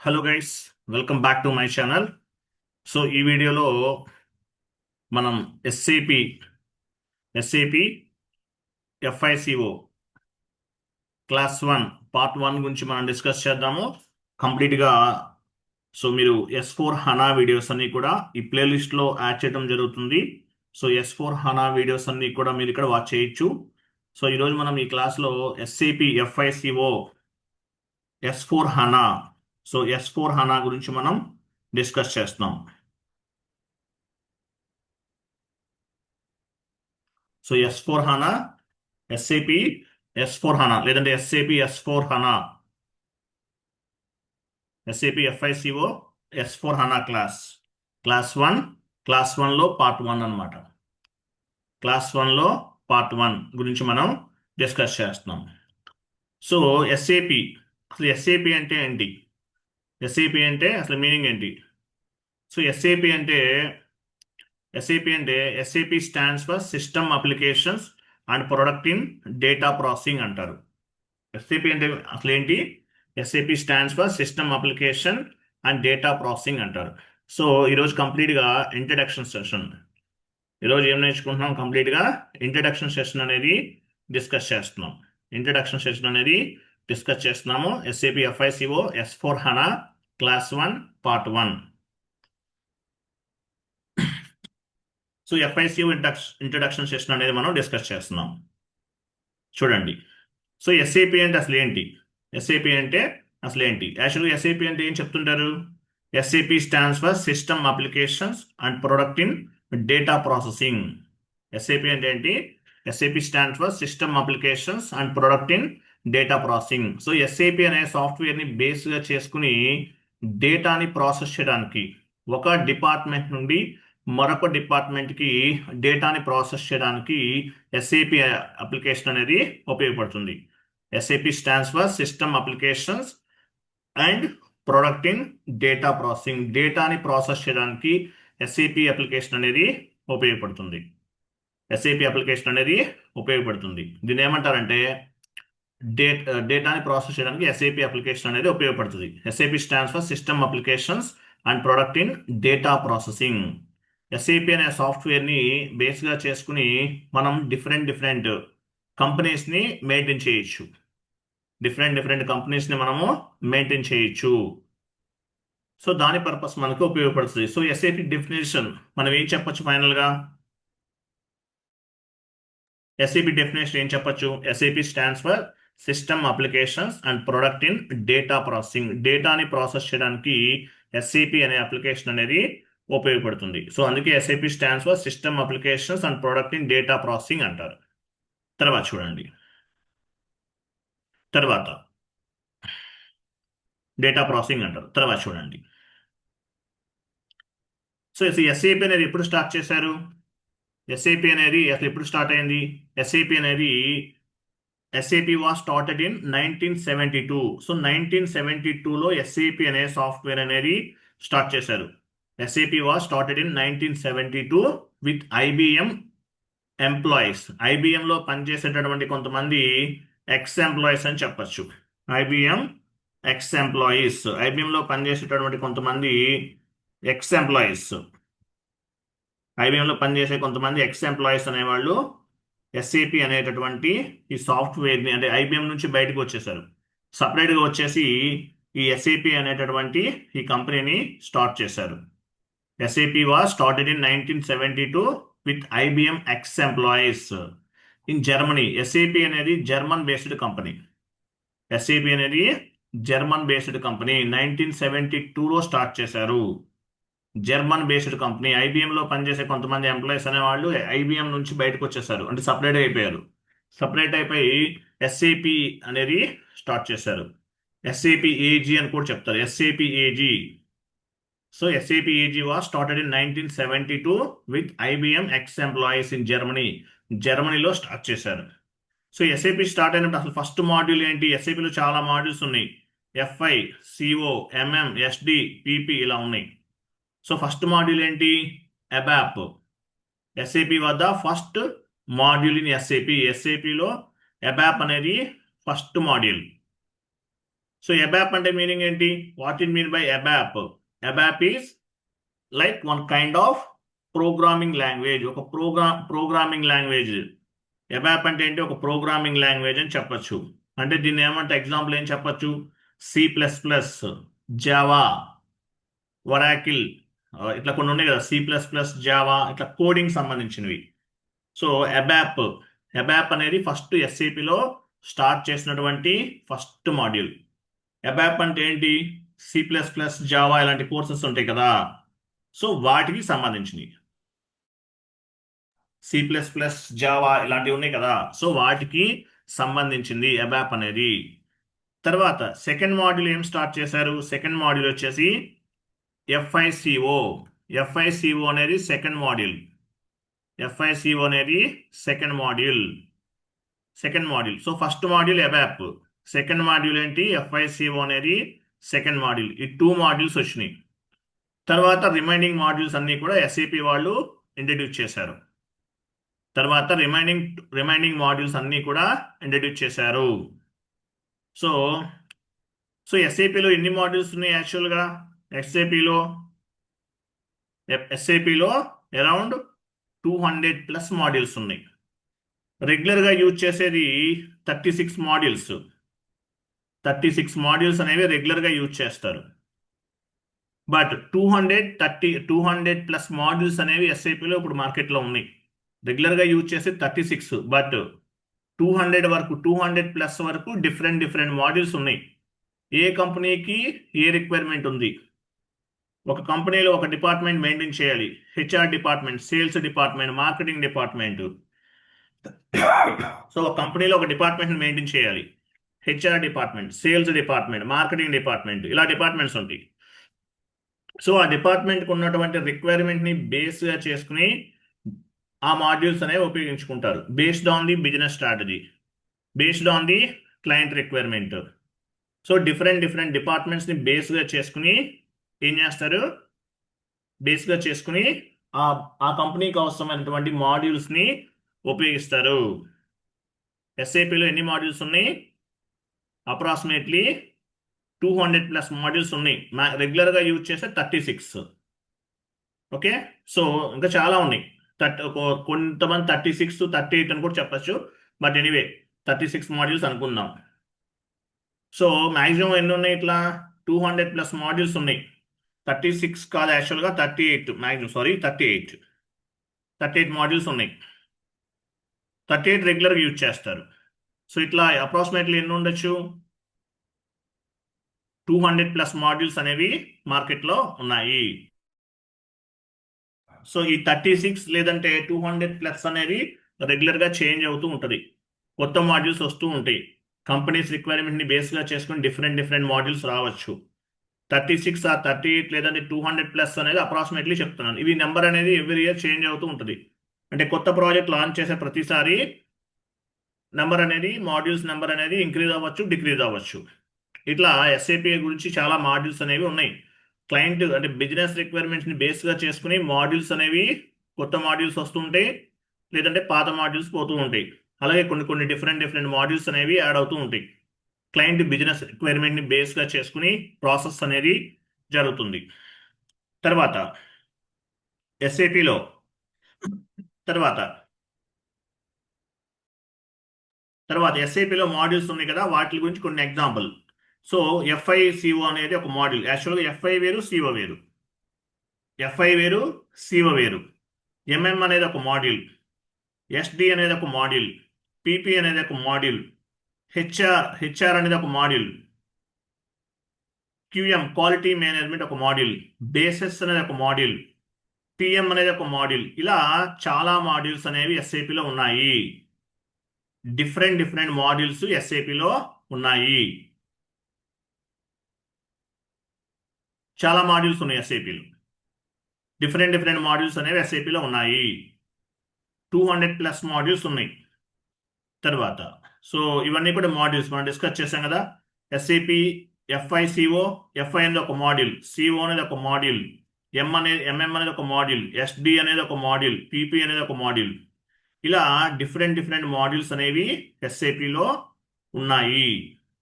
Hello guys, welcome back to my channel. So ఈ వీడియోలో మనం ఎస్ఏపి ఎఫ్ఐసిఓ క్లాస్ 1 పార్ట్ 1 గురించి మనం డిస్కస్ చేద్దాము కంప్లీట్గా. సో మీరు S4 హనా వీడియోస్ అన్ని కూడా ఈ ప్లేలిస్ట్లో యాడ్ చేయడం జరుగుతుంది. సో S4 హనా వీడియోస్ అన్ని కూడా మీరు ఇక్కడ వాచ్ చేయొచ్చు. సో ఈరోజు మనం ఈ క్లాస్లో ఎస్ఏపి ఎఫ్ఐసిఓ S4 హనా S4 హనా గురించి మనం డిస్కస్ చేస్తున్నాం. So S4 HANA, SAP S4 HANA లేదంటే SAP S4 HANA, SAP FICO S4 HANA class 1లో పార్ట్ 1 అనమాట. క్లాస్ 1లో పార్ట్ 1 గురించి మనం డిస్కస్ చేస్తున్నాం. సో ఎస్ఏపి, అసలు ఎస్ఏపి అంటే ఏంటి? ఎస్ఏపి అంటే అసలు మీనింగ్ ఏంటి? సో ఎస్ఏపి అంటే SAP stands for system applications and product in data processing అంటారు. ఎస్ఏపి అంటే అసలు ఏంటి? SAP stands for system application and data processing అంటారు. సో ఈరోజు కంప్లీట్గా ఇంట్రడక్షన్ సెషన్. ఈరోజు ఏం నేర్చుకుంటున్నాం? కంప్లీట్గా ఇంట్రడక్షన్ సెషన్ అనేది డిస్కస్ చేస్తున్నాము. SAP FICO S4 HANA class 1 part 1. So FICO introduction session అనేది మనం డిస్కస్ చేస్తున్నాం. చూడండి. సో ఎస్ఏపి అంటే అసలు ఏంటి? యాక్చువల్గా ఎస్ఏపి అంటే ఏం చెప్తుంటారు? SAP stands for system applications and product in data processing. SAP అంటే ఏంటి? SAP stands for system applications and product in data processing. So SAP అనే సాఫ్ట్వేర్ని బేస్గా చేసుకుని డేటాని ప్రాసెస్ చేయడానికి ఒక డిపార్ట్మెంట్ నుండి మరొక డిపార్ట్మెంట్కి డేటాని ప్రాసెస్ చేయడానికి ఎస్ఏపి అప్లికేషన్ అనేది ఉపయోగపడుతుంది. SAP stands for System Applications and Product in Data Processing. డేటాని ప్రాసెస్ చేయడానికి SAP అప్లికేషన్ అనేది ఉపయోగపడుతుంది. దీన్ని ఏమంటారంటే డేటాని ప్రాసెస్ చేయడానికి SAP అప్లికేషన్ అనేది ఉపయోగపడుతుంది. SAP stands for system applications and product in data processing. SAP అనే సాఫ్ట్వేర్ని బేస్గా చేసుకుని మనం డిఫరెంట్ కంపెనీస్ని మెయింటైన్ చేయొచ్చు. కంపెనీస్ని మనము మెయింటైన్ చేయొచ్చు. సో దాని పర్పస్ మనకు ఉపయోగపడుతుంది. సో ఎస్ఏపి డెఫినేషన్ మనం ఏం చెప్పొచ్చు? ఫైనల్గా ఎస్ఏపి డెఫినేషన్ ఏం చెప్పొచ్చు? SAP stands for system applications and product in data processing. డేటాని ప్రాసెస్ చేయడానికి ఎస్ఏపి అనే అప్లికేషన్ అనేది ఉపయోగపడుతుంది. సో అందుకే SAP stands for system applications and product in data processing అంటారు. తర్వాత చూడండి. డేటా ప్రాసెసింగ్ అంటారు. తర్వాత చూడండి. సో ఎస్ఏపి అనేది ఎప్పుడు స్టార్ట్ చేశారు? ఎస్ఏపి అనేది అసలు ఎప్పుడు స్టార్ట్ అయింది? SAP was started in 1972. So 1972లో ఎస్ఏపి అనే సాఫ్ట్వేర్ అనేది స్టార్ట్ చేశారు. SAP was started in 1972 with IBM employees. ఐబిఎంలో పనిచేసేటటువంటి కొంతమంది ఎక్స్ ఎంప్లాయీస్ అని చెప్పచ్చు. ఐబిఎంలో పనిచేసేటటువంటి కొంతమంది ఎక్స్ ఎంప్లాయీస్ అనేవాళ్ళు ఎస్ఏపి అనేటటువంటి ఈ సాఫ్ట్వేర్ని అంటే ఐబిఎం నుంచి బయటకు వచ్చేసారు. సపరేట్గా వచ్చేసి ఈ ఎస్ఏపి అనేటటువంటి ఈ కంపెనీని స్టార్ట్ చేశారు. SAP was started in 1972 with IBM ex employees in Germany. SAP అనేది జర్మన్ బేస్డ్ కంపెనీ. 1972లో స్టార్ట్ చేశారు. German based company. ఐబిఎంలో పనిచేసే కొంతమంది ఎంప్లాయీస్ అనేవాళ్ళు ఐబిఎం నుంచి బయటకు వచ్చేసారు, అంటే సపరేట్ అయిపోయారు. సపరేట్ అయిపోయి ఎస్ఏపి అనేది స్టార్ట్ చేశారు. ఎస్ఏపి ఏజీ అని కూడా చెప్తారు. So SAP AG was started in 1972 with IBM ex employees in జర్మనీలో స్టార్ట్ చేశారు. సో ఎస్ఏపి స్టార్ట్ అయినప్పుడు అసలు ఫస్ట్ మాడ్యూల్ ఏంటి? ఎస్ఏపిలో చాలా మాడ్యూల్స్ ఉన్నాయి. FI, CO, MM, SD, PP ఇలా ఉన్నాయి. సో ఫస్ట్ మాడ్యూల్ ఏంటి? అబాప్. ఎస్ఏపి వద్ద ఫస్ట్ మాడ్యూల్ ఇన్ ఎస్ఏపిలో అబాప్ అనేది ఫస్ట్ మాడ్యూల్. సో అబాప్ అంటే మీనింగ్ ఏంటి? What it mean by ABAP? ABAP is like one kind of programming language, ఒక programming language. ABAP అంటే ఏంటి? ఒక ప్రోగ్రామింగ్ లాంగ్వేజ్ అని చెప్పొచ్చు. అంటే దీన్ని ఏమంటే ఎగ్జాంపుల్ ఏం చెప్పొచ్చు? C++, జావా, వరాకిల్, ఇట్లా కొన్ని ఉన్నాయి కదా, C++, జావా, ఇట్లా కోడింగ్ సంబంధించినవి. సో అబాప్, అబాప్ అనేది ఫస్ట్ ఎస్ఏపిలో స్టార్ట్ చేసినటువంటి ఫస్ట్ మాడ్యూల్. అబాప్ అంటే ఏంటి? C++, జావా ఇలాంటి కోర్సెస్ ఉంటాయి కదా, సో వాటికి సంబంధించినవి. C++, జావా ఇలాంటివి ఉన్నాయి కదా, సో వాటికి సంబంధించింది అబాప్ అనేది. తర్వాత సెకండ్ మాడ్యూల్ ఏం స్టార్ట్ చేశారు? సెకండ్ మాడ్యూల్ వచ్చేసి FICO. FICO అనేది సెకండ్ మాడ్యూల్. FICO అనేది second module. So first module ABAP, second module ఏంటి? FICO అనేది సెకండ్ మాడ్యూల్. ఈ 2 మాడ్యూల్స్ వచ్చినాయి. తర్వాత రిమైనింగ్ మాడ్యూల్స్ అన్ని కూడా SAP వాళ్ళు ఇంట్రడ్యూస్ చేశారు. రిమైనింగ్ మాడ్యూల్స్ అన్ని కూడా ఇంట్రడ్యూస్ చేశారు. సో ఎస్ఏపిలో ఎన్ని మాడ్యూల్స్ ఉన్నాయి యాక్చువల్గా? ఎస్ఏపిలో అరౌండ్ 200+ మాడ్యూల్స్ ఉన్నాయి. రెగ్యులర్గా యూజ్ చేసేది 36 మాడ్యూల్స్. 36 మాడ్యూల్స్ అనేవి రెగ్యులర్గా యూజ్ చేస్తారు. బట్ 200+ మాడ్యూల్స్ అనేవి ఎస్ఐపిలో ఇప్పుడు మార్కెట్లో ఉన్నాయి. రెగ్యులర్గా యూజ్ చేసే 36, బట్ 200+ వరకు డిఫరెంట్ మాడ్యూల్స్ ఉన్నాయి. ఏ కంపెనీకి ఏ రిక్వైర్మెంట్ ఉంది? ఒక కంపెనీలో ఒక డిపార్ట్మెంట్ మెయింటైన్ చేయాలి. HR department, sales department, marketing department. So ఒక కంపెనీలో ఒక డిపార్ట్మెంట్ మెయింటైన్ చేయాలి. HR department, sales department, marketing department, ఇలా డిపార్ట్మెంట్స్ ఉంటాయి. సో ఆ డిపార్ట్మెంట్కి ఉన్నటువంటి రిక్వైర్మెంట్ని బేస్గా చేసుకుని ఆ మాడ్యూల్స్ అనేవి ఉపయోగించుకుంటారు. Based on the business strategy, based on the client requirement. So different డిపార్ట్మెంట్స్ని బేస్గా చేసుకుని ఏం చేస్తారు? బేస్గా చేసుకుని ఆ కంపెనీకి అవసరమైనటువంటి మాడ్యూల్స్ని ఉపయోగిస్తారు. ఎస్ఏపిలో ఎన్ని మాడ్యూల్స్ ఉన్నాయి? అప్రాక్సిమేట్లీ 200+ మాడ్యూల్స్ ఉన్నాయి. రెగ్యులర్గా యూజ్ చేస్తే 36. ఓకే, సో ఇంకా చాలా ఉన్నాయి. కొంతమంది 36, 38 అని కూడా చెప్పచ్చు. బట్ ఎనీవే 36 మాడ్యూల్స్ అనుకుందాం. సో మ్యాక్సిమం ఎన్ని ఉన్నాయి? ఇట్లా 200+ మాడ్యూల్స్ ఉన్నాయి. 36 కాదు యాక్చువల్గా 38 మ్యాక్సిమం, 38 మాడ్యూల్స్ ఉన్నాయి. 38 రెగ్యులర్గా యూజ్ చేస్తారు. సో ఇట్లా అప్రాక్సిమేట్లీ ఎన్ని ఉండొచ్చు? 200+ మాడ్యూల్స్ అనేవి మార్కెట్లో ఉన్నాయి. సో ఈ 36 లేదంటే 200+ అనేది రెగ్యులర్గా చేంజ్ అవుతూ ఉంటుంది. కొత్త మాడ్యూల్స్ వస్తూ ఉంటాయి. కంపెనీస్ రిక్వైర్మెంట్ని బేస్గా చేసుకుని డిఫరెంట్ మాడ్యూల్స్ రావచ్చు. 36 ఆ 38 లేదంటే 200+ అనేది అప్రాక్సిమేట్లీ చెప్తున్నాను. ఇవి నెంబర్ అనేది ఎవ్రీ ఇయర్ చేంజ్ అవుతూ ఉంటుంది. అంటే కొత్త ప్రాజెక్ట్ లాంచ్ చేసే ప్రతిసారి నెంబర్ అనేది, మాడ్యూల్స్ నెంబర్ అనేది ఇంక్రీజ్ అవ్వచ్చు, డిక్రీజ్ అవ్వచ్చు. ఇట్లా ఎస్ఏపి గురించి చాలా మాడ్యూల్స్ అనేవి ఉన్నాయి. క్లయింట్ అంటే బిజినెస్ రిక్వైర్మెంట్స్ని బేస్గా చేసుకుని మాడ్యూల్స్ అనేవి, కొత్త మాడ్యూల్స్ వస్తుంటాయి, లేదంటే పాత మాడ్యూల్స్ పోతూ ఉంటాయి. అలాగే కొన్ని డిఫరెంట్ మాడ్యూల్స్ అనేవి యాడ్ అవుతూ ఉంటాయి. క్లయింట్ బిజినెస్ రిక్వైర్మెంట్ని బేస్గా చేసుకుని ప్రాసెస్ అనేది జరుగుతుంది. తర్వాత ఎస్ఏపిలో తర్వాత ఎస్ఏపిలో మాడ్యూల్స్ ఉన్నాయి కదా, వాటి గురించి కొన్ని ఎగ్జాంపుల్. సో FICO అనేది ఒక మాడ్యూల్. యాక్చువల్గా FI వేరు, CO వేరు. FI వేరు, CO వేరు. MM అనేది ఒక మాడ్యూల్. SD అనేది ఒక మాడ్యూల్. PP అనేది ఒక మాడ్యూల్. HR అనేది ఒక మాడ్యూల్. QM క్వాలిటీ మేనేజ్మెంట్ ఒక మాడ్యూల్. బేసెస్ అనేది ఒక మాడ్యూల్. PM అనేది ఒక మాడ్యూల్. ఇలా చాలా మాడ్యూల్స్ అనేవి ఎస్ఏపిలో ఉన్నాయి. డిఫరెంట్ మాడ్యూల్స్ ఎస్ఏపిలో ఉన్నాయి. చాలా మాడ్యూల్స్ ఉన్నాయి ఎస్ఏపిలో. డిఫరెంట్ మాడ్యూల్స్ అనేవి ఎస్ఏపిలో ఉన్నాయి. 200+ మాడ్యూల్స్ ఉన్నాయి. తర్వాత సో ఇవన్నీ కూడా మాడ్యూల్స్ మనం డిస్కస్ చేసాం కదా. ఎస్ఏపి, FICO, FI అనేది ఒక మాడ్యూల్, CO అనేది ఒక మాడ్యూల్, MM అనేది ఒక మాడ్యూల్, SD అనేది ఒక మాడ్యూల్, PP అనేది ఒక మాడ్యూల్. ఇలా డిఫరెంట్ మాడ్యూల్స్ అనేవి ఎస్ఏపిలో ఉన్నాయి.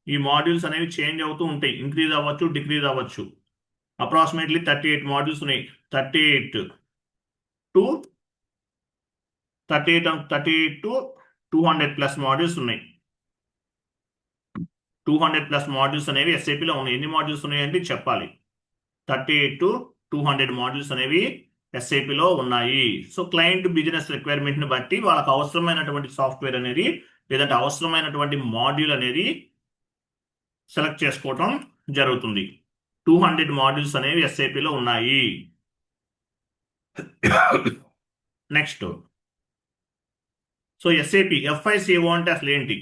ఈ మాడ్యూల్స్ అనేవి చేంజ్ అవుతూ ఉంటాయి, ఇంక్రీజ్ అవ్వచ్చు, డిక్రీజ్ అవ్వచ్చు. అప్రాక్సిమేట్లీ 38 మాడ్యూల్స్ ఉన్నాయి. 38 టు 200+ మాడ్యూల్స్ ఉన్నాయి. 200+ మాడ్యూల్స్ అనేవి ఎస్ఏపిలో ఉన్నాయి. ఎన్ని మాడ్యూల్స్ ఉన్నాయంటే చెప్పాలి. 38 టు 200 మాడ్యూల్స్ అనేవి ఎస్ఏపిలో ఉన్నాయి. సో క్లయింట్ బిజినెస్ రిక్వైర్మెంట్ని బట్టి వాళ్ళకి అవసరమైనటువంటి సాఫ్ట్వేర్ అనేది లేదంటే అవసరమైనటువంటి మాడ్యూల్ అనేది సెలెక్ట్ చేసుకోవటం జరుగుతుంది. 200 మాడ్యూల్స్ అనేవి ఎస్ఏపిలో ఉన్నాయి. నెక్స్ట్, సో ఎస్ఏపి FICO అంటే అసలు ఏంటి?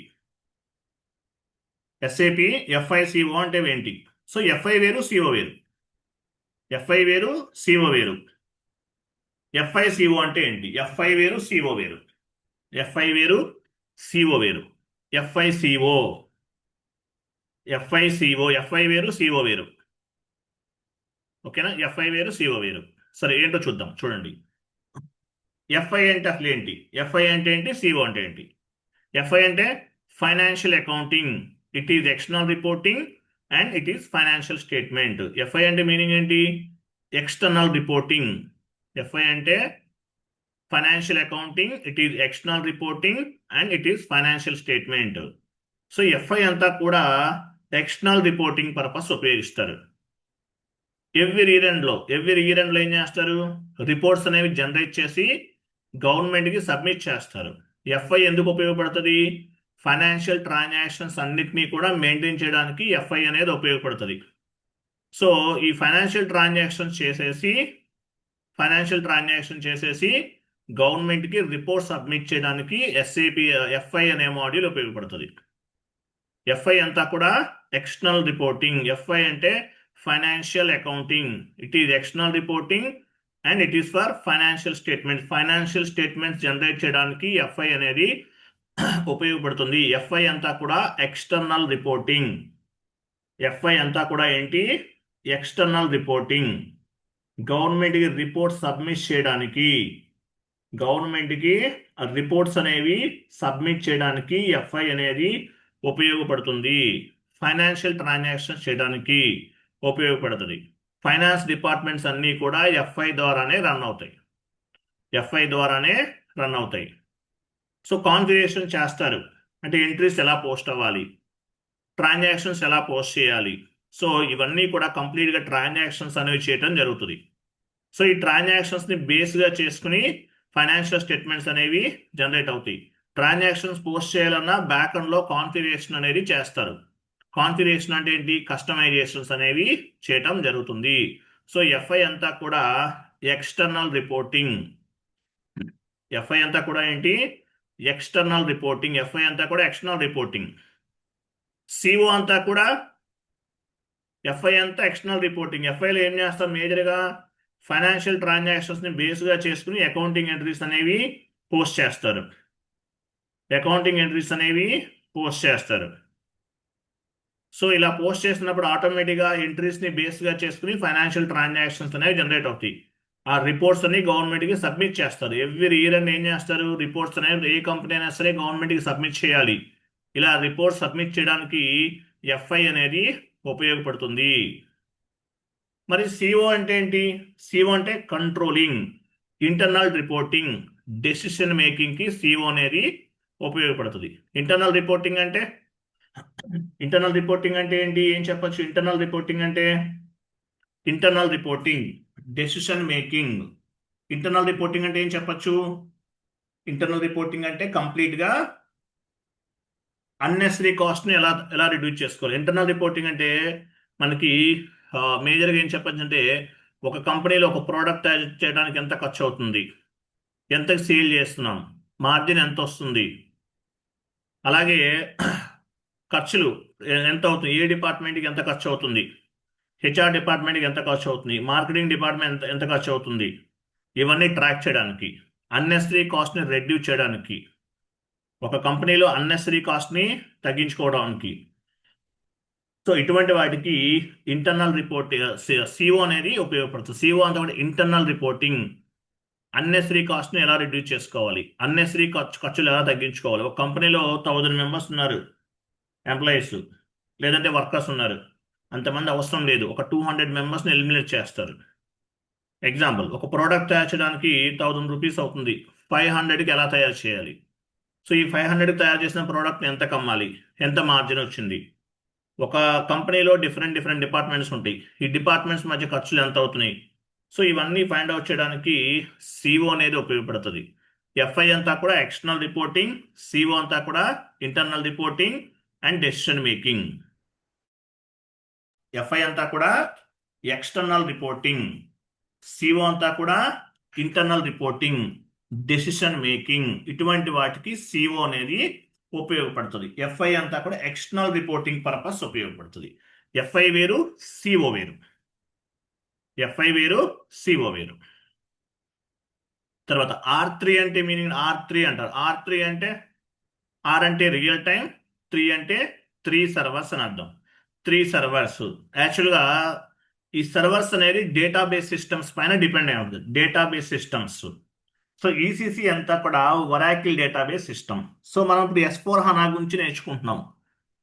ఎస్ఏపి FICO అంటే ఏంటి? సో FI వేరు, CO వేరు. FI వేరు, CO వేరు. FICO అంటే ఏంటి? FI వేరు, CO వేరు. FI వేరు, CO వేరు. FICO FI వేరు, CO వేరు. ఓకేనా? FI వేరు, CO వేరు. సరే, ఏంటో చూద్దాం. చూడండి, FI అంటే అసలు ఏంటి? FI అంటే ఏంటి? CO అంటే ఏంటి? FI అంటే financial accounting, it is external reporting and it is financial statement. FI అంటే మీనింగ్ ఏంటి? External reporting. FI అంటే financial accounting, it is external reporting and it is financial statement. So FI అంతా కూడా external reporting purpose ఉపయోగిస్తారు. Every year ఎండ్లో ఏం చేస్తారు? Reports అనేవి జనరేట్ చేసి గవర్నమెంట్కి సబ్మిట్ చేస్తారు. FI ఎందుకు ఉపయోగపడుతుంది? ఫైనాన్షియల్ ట్రాన్సాక్షన్స్ అన్నిటినీ కూడా మెయింటైన్ చేయడానికి FI అనేది ఉపయోగపడుతుంది. సో ఈ ఫైనాన్షియల్ ట్రాన్సాక్షన్ చేసేసి గవర్నమెంట్కి రిపోర్ట్ సబ్మిట్ చేయడానికి FI అనే మాడ్యూల్ ఉపయోగపడుతుంది. FI అంతా కూడా ఎక్స్టర్నల్ రిపోర్టింగ్. FI అంటే financial accounting, it is external reporting and it is for financial statement. Financial statements generate చేయడానికి FI అనేది ఉపయోగపడుతుంది. FI అంతా కూడా ఎక్స్టర్నల్ రిపోర్టింగ్. FI అంతా కూడా ఏంటి? External reporting. గవర్నమెంట్కి రిపోర్ట్ సబ్మిట్ చేయడానికి, గవర్నమెంట్కి రిపోర్ట్స్ అనేవి సబ్మిట్ చేయడానికి FI అనేది ఉపయోగపడుతుంది. ఫైనాన్షియల్ ట్రాన్సాక్షన్స్ చేయడానికి ఉపయోగపడుతుంది. ఫైనాన్స్ డిపార్ట్మెంట్స్ అన్నీ కూడా FI ద్వారానే రన్ అవుతాయి. సో కాన్ఫిగరేషన్ చేస్తారు, అంటే ఎంట్రీస్ ఎలా పోస్ట్ అవ్వాలి, ట్రాన్సాక్షన్స్ ఎలా పోస్ట్ చేయాలి. సో ఇవన్నీ కూడా కంప్లీట్గా ట్రాన్సాక్షన్స్ అనేవి చేయడం జరుగుతుంది. సో ఈ ట్రాన్సాక్షన్స్ని బేస్గా చేసుకుని ఫైనాన్షియల్ స్టేట్మెంట్స్ అనేవి జనరేట్ అవుతాయి. ట్రాన్సాక్షన్స్ పోస్ట్ చేయాలన్నా బ్యాక్ ఎండ్లో కాన్ఫిగరేషన్ అనేది చేస్తారు. కాన్ఫిగరేషన్ అంటే ఏంటి? కస్టమైజేషన్స్ అనేవి చేయటం జరుగుతుంది. సో FI అంతా కూడా ఎక్స్టర్నల్ రిపోర్టింగ్. FI అంతా కూడా ఏంటి? External reporting. FI అంతా కూడా ఎక్స్టర్నల్ రిపోర్టింగ్. CO అంతా కూడా FI అంతా ఎక్స్టర్నల్ రిపోర్టింగ్. FIలో ఏం చేస్తారు? మేజర్గా ఫైనాన్షియల్ ట్రాన్సాక్షన్స్ని బేస్గా చేసుకుని అకౌంటింగ్ ఎంట్రీస్ అనేవి పోస్ట్ చేస్తారు. సో ఇలా పోస్ట్ చేసినప్పుడు ఆటోమేటిక్గా ఎంట్రీస్ని బేస్గా చేసుకుని ఫైనాన్షియల్ ట్రాన్సాక్షన్స్ అనేవి జనరేట్ అవుతాయి. ఆ రిపోర్ట్స్ అన్ని గవర్నమెంట్కి సబ్మిట్ చేస్తారు. ఎవ్రీ ఇయర్ అని ఏం చేస్తారు? రిపోర్ట్స్ అనేవి ఏ కంపెనీ అయినా సరే గవర్నమెంట్కి సబ్మిట్ చేయాలి. ఇలా రిపోర్ట్ సబ్మిట్ చేయడానికి FI అనేది ఉపయోగపడుతుంది. మరి CO అంటే ఏంటి? CO అంటే కంట్రోలింగ్, ఇంటర్నల్ రిపోర్టింగ్, డెసిషన్ మేకింగ్కి CO అనేది ఉపయోగపడుతుంది. ఇంటర్నల్ రిపోర్టింగ్ అంటే ఏంటి? ఏం చెప్పచ్చు? Internal reporting decision making. Internal reporting అంటే ఏం చెప్పచ్చు? ఇంటర్నల్ రిపోర్టింగ్ అంటే కంప్లీట్గా అన్నెసరీ కాస్ట్ని ఎలా రిడ్యూస్ చేసుకోవాలి. ఇంటర్నల్ రిపోర్టింగ్ అంటే మనకి మేజర్గా ఏం చెప్పచ్చు అంటే ఒక కంపెనీలో ఒక ప్రోడక్ట్ చేయడానికి ఎంత ఖర్చు అవుతుంది, ఎంత సేల్ చేస్తున్నాం, మార్జిన్ ఎంత వస్తుంది, అలాగే ఖర్చులు ఎంత అవుతుంది, ఏ డిపార్ట్మెంట్కి ఎంత ఖర్చు అవుతుంది, HR డిపార్ట్మెంట్కి ఎంత ఖర్చు అవుతుంది, మార్కెటింగ్ డిపార్ట్మెంట్ ఎంత ఖర్చు అవుతుంది, ఇవన్నీ ట్రాక్ చేయడానికి, అన్నెసరీ కాస్ట్ని రెడ్యూస్ చేయడానికి, ఒక కంపెనీలో అన్నెసరీ కాస్ట్ని తగ్గించుకోవడానికి. సో ఇటువంటి వాటికి ఇంటర్నల్ CO అనేది ఉపయోగపడుతుంది. CO అంతా కూడా ఇంటర్నల్ రిపోర్టింగ్. అన్నెసరీ కాస్ట్ని ఎలా రిడ్యూస్ చేసుకోవాలి, అన్నెసరీ ఖర్చులు ఎలా తగ్గించుకోవాలి. ఒక కంపెనీలో 1000 మెంబర్స్ ఉన్నారు ఎంప్లాయీస్. లేదంటే వర్కర్స్ ఉన్నారు, అంతమంది అవసరం లేదు, ఒక 200 మెంబర్స్ని ఎలిమినేట్ చేస్తారు. ఎగ్జాంపుల్, ఒక ప్రోడక్ట్ తయారు చేయడానికి 1000 రూపీస్ అవుతుంది, 500కి ఎలా తయారు చేయాలి? సో ఈ 500కి తయారు చేసిన ప్రోడక్ట్ని ఎంత కమ్మాలి, ఎంత మార్జిన్ వచ్చింది? ఒక కంపెనీలో డిఫరెంట్ డిఫరెంట్ డిపార్ట్మెంట్స్ ఉంటాయి, ఈ డిపార్ట్మెంట్స్ మధ్య ఖర్చులు ఎంత అవుతున్నాయి? సో ఇవన్నీ ఫైండ్ అవుట్ చేయడానికి సిఓ అనేది ఉపయోగపడుతుంది. ఎఫ్ఐ అంతా కూడా ఎక్స్టర్నల్ రిపోర్టింగ్, సిఓ అంతా కూడా internal reporting and decision making. FI అంతా కూడా ఎక్స్టర్నల్ రిపోర్టింగ్, సిఓ అంతా కూడా ఇంటర్నల్ రిపోర్టింగ్, డెసిషన్ మేకింగ్, ఇటువంటి వాటికి సిఓ అనేది ఉపయోగపడుతుంది. ఎఫ్ఐ అంతా కూడా ఎక్స్టర్నల్ రిపోర్టింగ్ పర్పస్ ఉపయోగపడుతుంది. ఎఫ్ఐ వేరు, సిఓ వేరు. ఎఫ్ఐ వేరు, సిఓ వేరు. తర్వాత R3 అంటే మీనింగ్ R3 అంటారు. R3 అంటే ఆర్ అంటే రియల్ టైం, 3 అంటే 3 సర్వర్స్ అని అర్థం. 3 సర్వర్స్ యాక్చువల్గా ఈ సర్వర్స్ అనేది డేటాబేస్ సిస్టమ్స్ పైన డిపెండ్ అయి ఉంటుంది. డేటాబేస్ సిస్టమ్స్, సో ఈసీసీ అంతా కూడా ఒరాకిల్ డేటాబేస్ సిస్టమ్. సో మనం ఇప్పుడు S4 హనా గురించి నేర్చుకుంటున్నాం.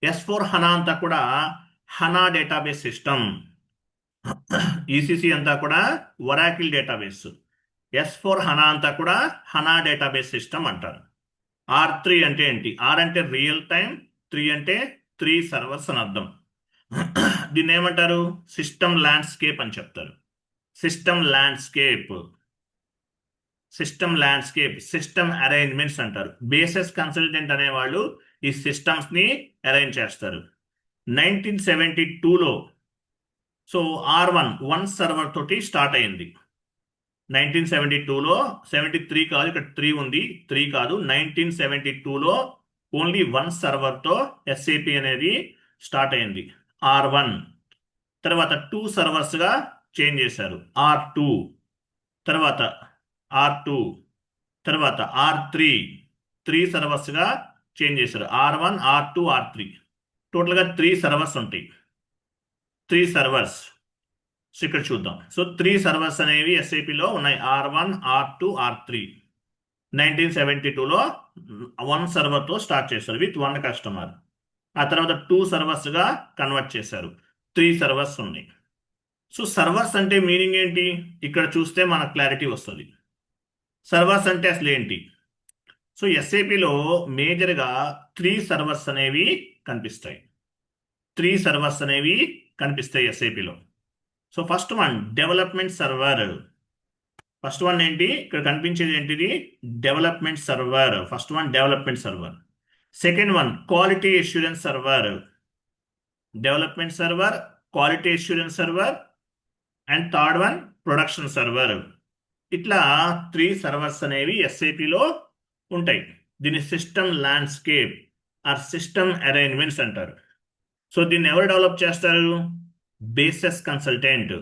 S4 హనా అంతా కూడా హనా డేటాబేస్ సిస్టమ్. ఈసీసీ అంతా కూడా ఒరాకిల్ డేటాబేస్, S4 హనా అంతా కూడా హనా డేటాబేస్ సిస్టమ్ అంటారు. R3 అంటే ఏంటి? ఆర్ అంటే రియల్ టైం, 3 అంటే 3 సర్వర్స్ అని అర్థం. దీన్ని ఏమంటారు? సిస్టమ్ ల్యాండ్స్కేప్ అని చెప్తారు. System landscape, system landscape, system arrangements అంటారు. బేసిస్ కన్సల్టెంట్ అనేవాళ్ళు ఈ సిస్టమ్స్ ని అరేంజ్ చేస్తారు. 1972లో సో R1 సర్వర్ తోటి స్టార్ట్ అయింది. 1972లో, 73 కాదు, ఇక్కడ 3 ఉంది, 3 కాదు, 1972లో ఓన్లీ 1 సర్వర్తో ఎస్ఏపి అనేది స్టార్ట్ అయింది, R1. తర్వాత 2 సర్వర్స్గా చేంజ్ చేశారు, R2. తర్వాత R2, తర్వాత R3, 3 సర్వర్స్గా చేంజ్ చేశారు, R1, R2, R3. టోటల్గా 3 సర్వర్స్ ఉంటాయి, 3 సర్వర్స్. సో ఇక్కడ చూద్దాం. సో 3 సర్వర్స్ అనేవి ఎస్ఐపిలో ఉన్నాయి, R1, R2, R3. 1972లో 1 సర్వర్తో స్టార్ట్ చేశారు విత్ 1 కస్టమర్. ఆ తర్వాత 2 సర్వర్స్గా కన్వర్ట్ చేశారు, 3 సర్వర్స్ ఉన్నాయి. సో సర్వర్స్ అంటే మీనింగ్ ఏంటి? ఇక్కడ చూస్తే మనకు క్లారిటీ వస్తుంది. సర్వర్స్ అంటే అసలు ఏంటి? సో ఎస్ఏపిలో మేజర్గా 3 సర్వర్స్ అనేవి కనిపిస్తాయి. 3 సర్వర్స్ అనేవి కనిపిస్తాయి ఎస్ఏపిలో. So first one development server. First one ఏంటి? ఇక్కడ కనిపించేది ఏంటిది? Development server. First one development server. Second one quality assurance server. Development server, quality assurance server, and third one production server. ఇట్లా 3 సర్వర్స్ అనేవి ఎస్ఏపిలో ఉంటాయి. దీన్ని system landscape or system arrangements అంటారు. సో దీన్ని ఎవరు డెవలప్ చేస్తారు? Basis consultant.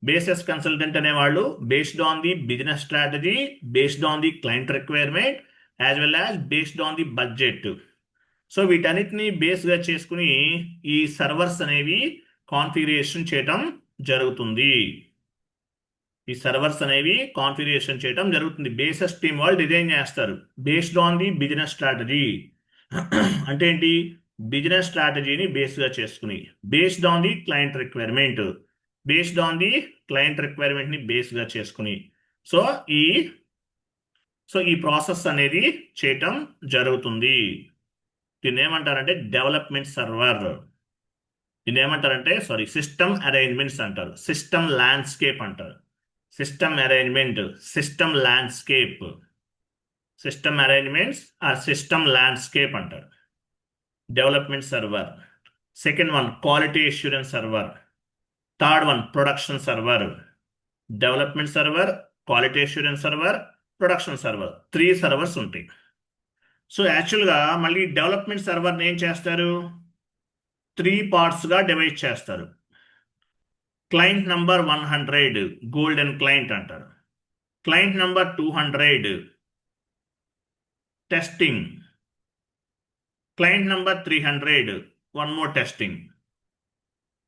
బేసిస్ కన్సల్టెంట్ అనేవాళ్ళు based on the business strategy, based on the client requirement, as well as based on the budget. So వీటన్నిటిని బేస్గా చేసుకుని ఈ సర్వర్స్ అనేవి కాన్ఫిగరేషన్ చేయటం జరుగుతుంది. ఈ సర్వర్స్ అనేవి కాన్ఫిగరేషన్ చేయటం జరుగుతుంది. బేసిస్ టీమ్ వాళ్ళు డిజైన్ చేస్తారు based on the business strategy. అంటే ఏంటి? బిజినెస్ స్ట్రాటజీని బేస్గా చేసుకుని, based on the client requirement, based on the client రిక్వైర్మెంట్ని బేస్గా చేసుకుని సో ఈ ప్రాసెస్ అనేది చేయటం జరుగుతుంది. దీన్ని ఏమంటారంటే డెవలప్మెంట్ సర్వర్. దీన్ని ఏమంటారంటే సిస్టమ్ అరేంజ్మెంట్స్ అంటారు, సిస్టమ్ ల్యాండ్స్కేప్ అంటారు. System arrangement, system landscape, system arrangements or system landscape అంటారు. Development server. Second one quality assurance server. Third one production server. Development server, quality assurance server, production server, 3 servers ఉంటాయి. So యాక్చువల్గా మళ్ళీ development సర్వర్ని ఏం చేస్తారు? 3 పార్ట్స్గా divide చేస్తారు. Client number 100 golden client అంటారు. Client number 200 testing. Client number 300 one more testing.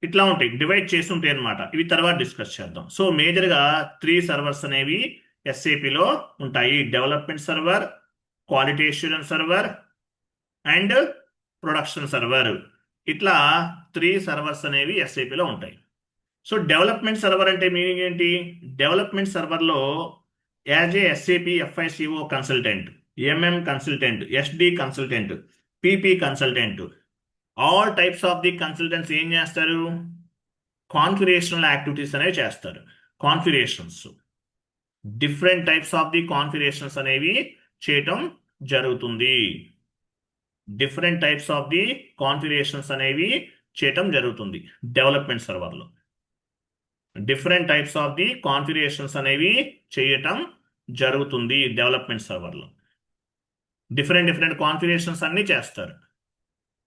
ఇట్లా ఉంటాయి, డివైడ్ చేసి ఉంటాయి అనమాట. ఇవి తర్వాత డిస్కస్ చేద్దాం. సో మేజర్గా 3 సర్వర్స్ అనేవి ఎస్ఏపిలో ఉంటాయి. Development server, quality assurance server and production server. ఇట్లా 3 సర్వర్స్ అనేవి ఎస్ఏపిలో ఉంటాయి. సో డెవలప్మెంట్ సర్వర్ అంటే మీనింగ్ ఏంటి? డెవలప్మెంట్ సర్వర్లో as a SAP FICO consultant, MM consultant, SD consultant, PP consultant, all types of the consultants ఏం చేస్తారు? కాన్ఫిగరేషనల్ యాక్టివిటీస్ అనేవి చేస్తారు. Configurations, different types of the configurations అనేవి చేయటం జరుగుతుంది. Different types of the configurations అనేవి చేయటం జరుగుతుంది డెవలప్మెంట్ సర్వర్లో. Different types of the configurations అనేవి చేయటం జరుగుతుంది డెవలప్మెంట్ సర్వర్లో. డిఫరెంట్ కాన్ఫిగరేషన్స్ అన్ని చేస్తారు.